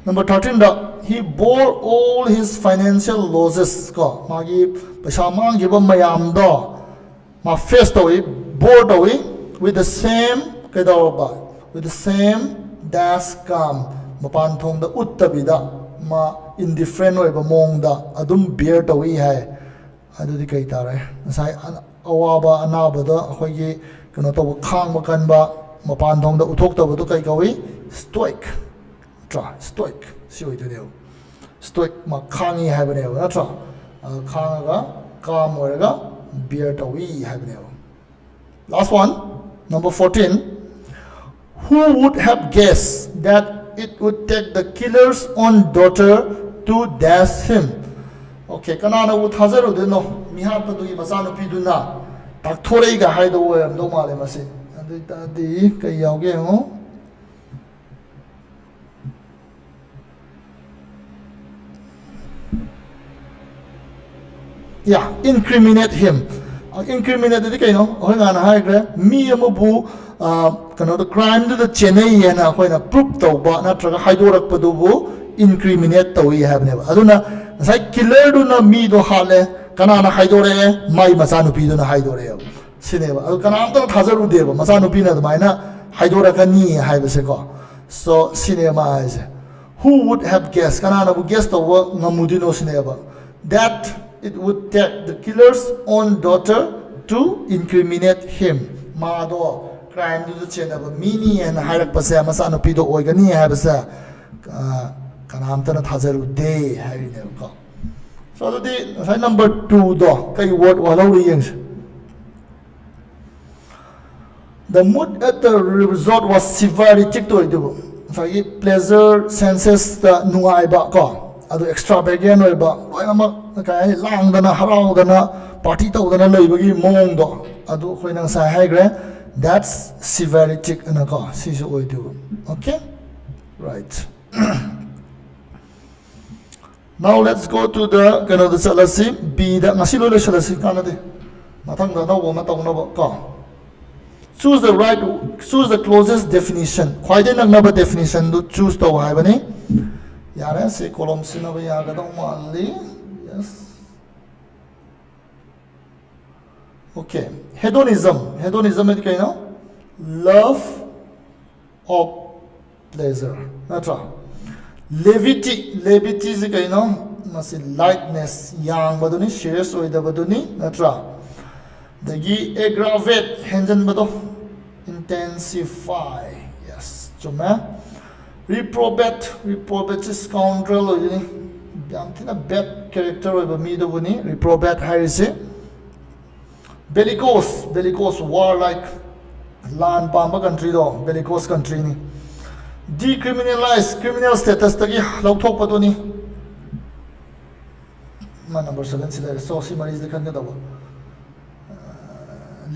A: number 13 da he bore all his financial losses ka magi paisa mang giba mayam do ma face to bore to with the same kedawa with the same dash calm mapan thong da uttabida ma indifferent oi ba mong da adum bear to hai adu di kai tare sai awaba anaba da khoi gi kano to khang ba kan ba mapan thong da uthok ta du kai kawi stoic stoic si oi de stoic ma khangi hai ba ne na tra khang ga calm oi ga bear to hai ba ne last one number 14 who would have guessed that it would take the killer's own daughter to dash him okay kanana u thazaru de no mi ha pa du ma sa no pi du na tak thorei ga hai do am do ma le ma se adu ta di kai yaw ge ho yeah incriminate him incriminate de kai no hoi nga na hai gre mi am bu kano the crime to the chennai na khoi na proof to ba na traga haidorak pa du bu incriminate to we have never aduna sai killer do na mi do hale kana na haidore mai masanu pi do na haidore sineba adu kana am to thajaru de ba masanu pi na mai na haidora ka ni hai ba se ko so cinema is who would have guessed kana na bu guess to ngamudi no sineba that it would take the killer's own daughter to incriminate him ma do crime du chena ba mini and hairak pa se masanu pi do oi ga ni ha ba sa kana am ta na thajaru de hai ne ko so the number 2 do kai word wala ri yang the mood at the resort was severely tick to do so pleasure senses the nuai ba ko adu extravagant oi ba loina ma kai lang dana harau dana party to dana lei ba gi mong do adu khoi nang sa hai gre that's severely tick na ko si so oi do okay right now let's go to the kana the salasi b da ngasi lo le salasi kana de mathang da no ma tong no ko choose the closest definition khwai de nak na ba definition do choose to hai bani yara se column sin ba ya ga dong manli yes okay hedonism it kai no love of pleasure natra levity is kai no masi lightness yang baduni serious oi da baduni natra dagi aggravate henjan bado intensify yes chuma reprobate is scoundrel oyini yam thina bad character oiba mi do buni reprobate haise bellicose war like land pamba country do bellicose country ni decriminalize criminal status tagi lauthok padoni ma number 7 sila so si maris de kan da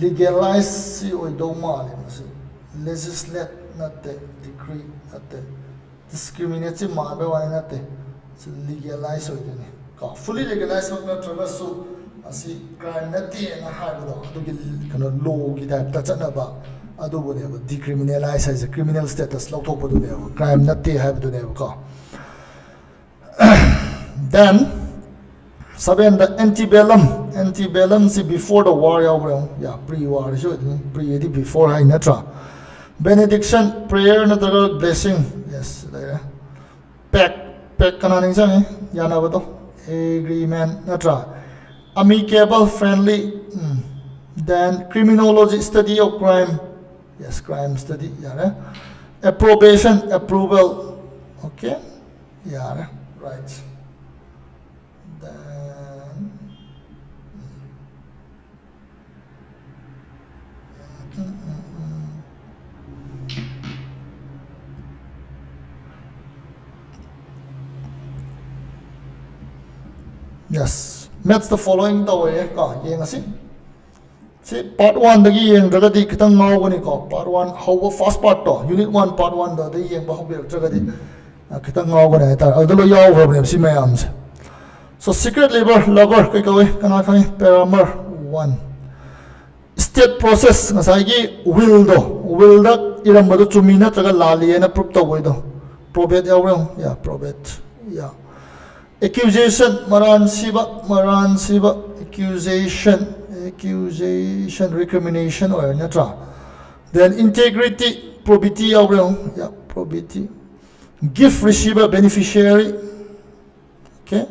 A: legalize si oido male masi legislate natte decree natte discriminate ma be wani natte so legalize oidoni ka fully legalize mak na traverse asi crime natte na haibo do kana law gi da ta chana ba adu bone ba decriminalize as a criminal status lauthok padu ne crime natte haibo do ne ka then seven the antebellum see before the war yeah pre-war should pre before high natra benediction prayer natra blessing yes there pack kana ning sang yana ba to agreement natra amicable friendly then criminology study of crime yes crime study yeah approval okay yeah right yes match the following the way ka yeng asi see part 1 dagi yeng daga di kitang ngau gani ko part 1 how first part to unit 1 part 1 da di yeng ba hobe daga di kitang ngau gani ta adalo yaw hobe si mayam so secret lover kai kai kana kai paramer 1 state process ngasai gi will da iram badu chumina taga lali na proof to boy do probate yaw yeah probate yeah accusation maran siba accusation recrimination or natra then integrity probity yeah probity gift receiver beneficiary okay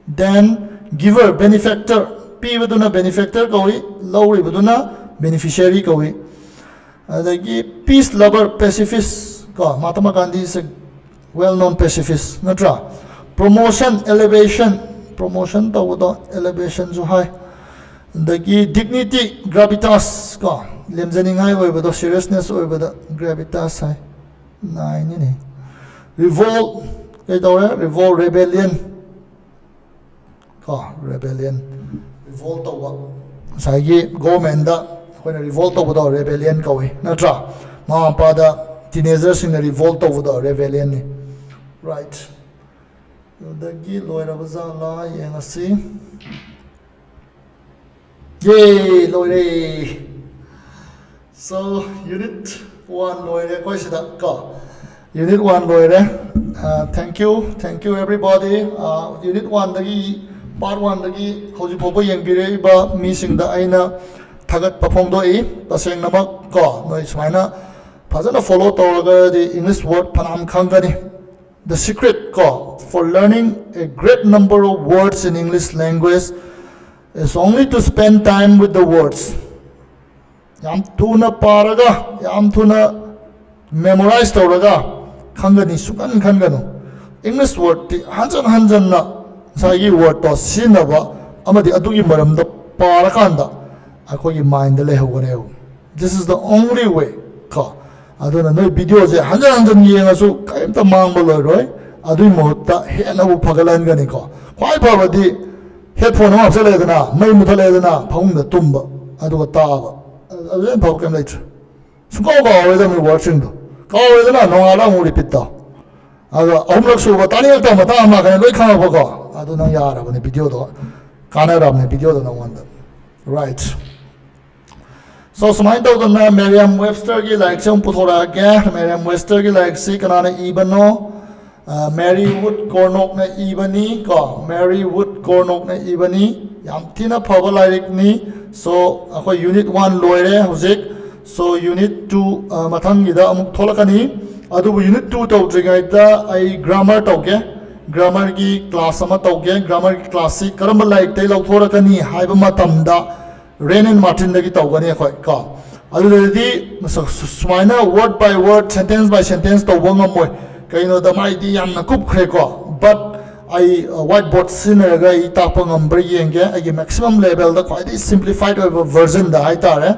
A: then giver benefactor p baduna benefactor kawi lowri baduna beneficiary kawi adagi peace lover pacifist ka Mahatma Gandhi is a well known pacifist natra promotion to the elevation so high the dignity gravitas ka lemjaning high oi bodo seriousness oi bodo gravitas high nine ni revolt kai do rebellion ka revolt to wa sai gi government da koi revolt to bodo rebellion ka oi natra ma pa da teenagers in revolt to bodo rebellion ni right dagi loira bazala yengasi yay loire so unit 1 loire koi sida ka unit 1 loire thank you everybody unit 1 dagi part 1 dagi hoji popo yengbire ba mi sing da aina thagat perform do e paseng namak ka noi smaina phajana follow tawraga the english word phanam khangani the secret for learning a great number of words in English language is only to spend time with the words. Yam tuna paraga, yam tuna memorize tawraga, khangani sukan khangano. English word ti hanjan na sagi word to sinaba amadi adugi maram da parakanda akoi mind le hogoreu. This is the only way ka. Aduna no video je hanjan yengasu kaimta mangbalo roi. adui mohta hena bu phagalan gani ko khwai phabadi headphone ma apsa ledana mai muthale ledana phang da tumba adu ta ba adu phab kam lai suko ba we da mi watching do ka we da no ala mu repeat ta adu amrak su ba tani ta ma ta ma kan loi khama ba ko adu na ya ra bani video do kana ra bani video do na wanda right so smai do da Merriam Webster gi like sam puthora ga Merriam Webster gi like si kana na ibano Marywood Cornok na ibani ko Marywood Cornok na ibani yam thina phaba like ni so akoi unit 1 loire hojik so unit 2 mathang gida amuk tholakani adu unit 2 to jingai da ai grammar tawge grammar gi class ama tawge grammar gi class si karam like tai lok thorakani haiba matamda Ren and Martin dagi tawgani akoi ka ꯑꯗꯨꯗꯗꯤ ꯁꯨꯃꯥꯏꯅ word by word sentence by sentence ꯇꯧꯕ ꯉꯝꯃꯣꯏ ꯀꯩꯅꯣꯗ ꯃꯥꯏꯗꯤ ꯌꯥꯝꯅ ꯀꯨꯞꯈ꯭ꯔꯦꯀꯣ but I white board ꯁꯤꯖꯤꯟꯅꯔꯒ ꯑꯩ ꯇꯥꯛꯄ ꯉꯝꯕ꯭ꯔꯥ ꯌꯦꯡꯒꯦ ꯑꯩꯒꯤ maximum levelꯗ ꯈ꯭ꯋꯥꯏꯗꯒꯤ simplified ꯑꯣꯏꯕ versionꯗ ꯍꯥꯏꯇꯥꯔꯦ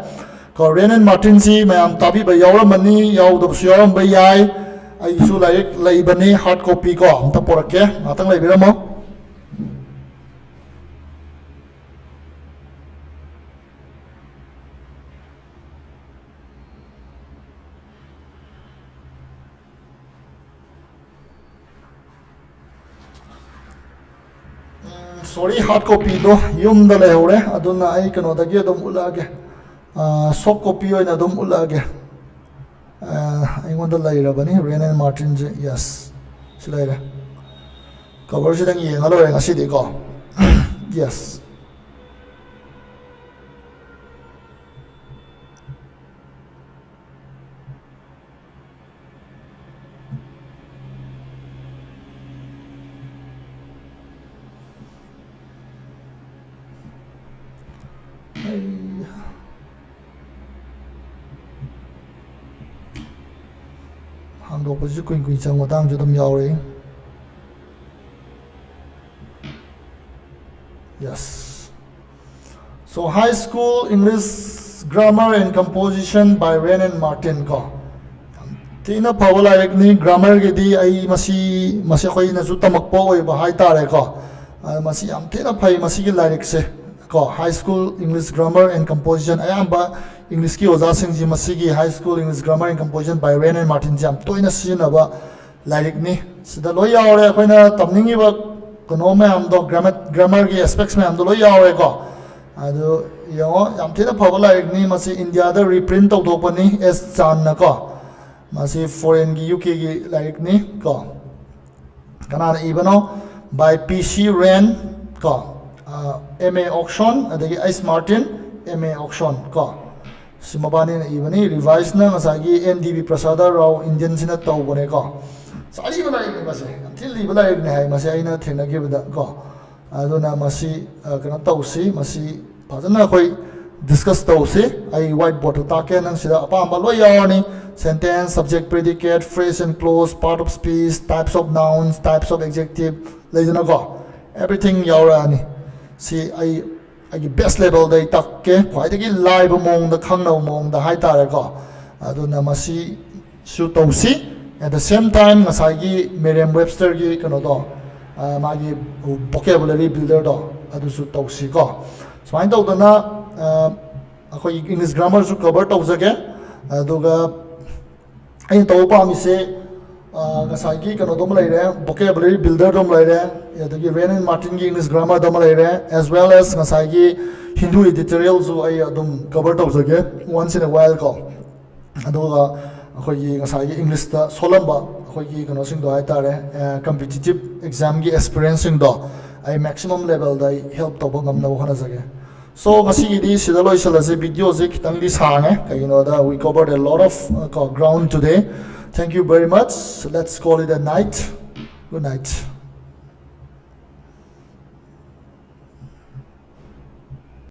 A: ꯀꯣ ꯔꯦꯟ ꯑꯦꯟ ꯃꯥꯔꯇꯤꯟꯁꯤ ꯃꯌꯥꯝ ꯇꯥꯕꯤꯕ ꯌꯥꯎꯔꯝꯃꯅꯤ ꯌꯥꯎꯗꯕꯁꯨ ꯌꯥꯎꯔꯝꯕ ꯌꯥꯏ ꯑꯩꯒꯤꯁꯨ ꯂꯥꯏꯔꯤꯛ ꯂꯩꯕꯅꯤ ꯍꯥꯔꯠ ꯀꯣꯄꯤ ꯀꯣ ꯑꯝꯇ ꯄꯣꯔꯛꯀꯦ ꯉꯥꯛꯇꯪ ꯂꯩꯕꯤꯔꯝꯃꯣ sorry hard copy do yum da lehore aduna ai kano da ge dum ulage soft copy oina dum ulage ai ngon da laira bani Rain and Martin je yes silaira cover si dang yeng alo ngasi di ko yes handokpasi kuin kuin chang wadang ju dum yaure yes so high school English grammar and composition by Rain and Martin ko tina pawala ekni grammar ge di ai masi khoi na su tamak po oi ba hai tare ko masi am tina phai masi gi lyric se ko high school English grammar and composition ayamba English ki oza sing ji masigi high school English grammar and composition by Rain and Martin jam toina sijinaba lyric ni sida lo yaure khoina tamningi ba kono me am do grammar ki aspects me am do lo yaure ko adu yo yam thina phaba lyric ni masi India da reprint to pani s chan na ko masi foreign ki UK ki lyric ni ko kana ibano by PC Rain ko MA auction adagi Ice Martin MA auction ko simabani na ibani revise na ngasagi NDB Prasada Rao Indian sina tau bone ko sari bala ik mase until li bala ik ne hai mase aina thena gi bada ko aduna masi kana tau si masi phajana khoi discuss tau si ai whiteboard ta ke nang sida apa ma lo yawani sentence subject predicate phrase and clause part of speech types of nouns types of adjective leidana ko everything yawrani si ai best level dai takke khwaidagi live mong da khangno mong da hai tare ko aduna masi su tausi at the same time ngasagi Merriam Webster gi kano do magi vocabulary builder do adu su tausi ko smain do na akhoi English grammar su cover taujage aduga ai to pa mi se ngasagi kano dom leire vocabulary builder dom leire yadagi Rain and Martin gi English grammar dom leire as well as ngasagi Hindu editorial su ai adum cover taujage once in a while ko aduga akhoi ngasagi English da solamba akhoi gi kano sing do hai tare competitive exam gi experience sing do ai maximum level da help to bangam na hona jage so ngasi di sidaloi salase video je kitang di sange kayino da we covered a lot of ground today. Thank you very much. Let's call it a night. Good night.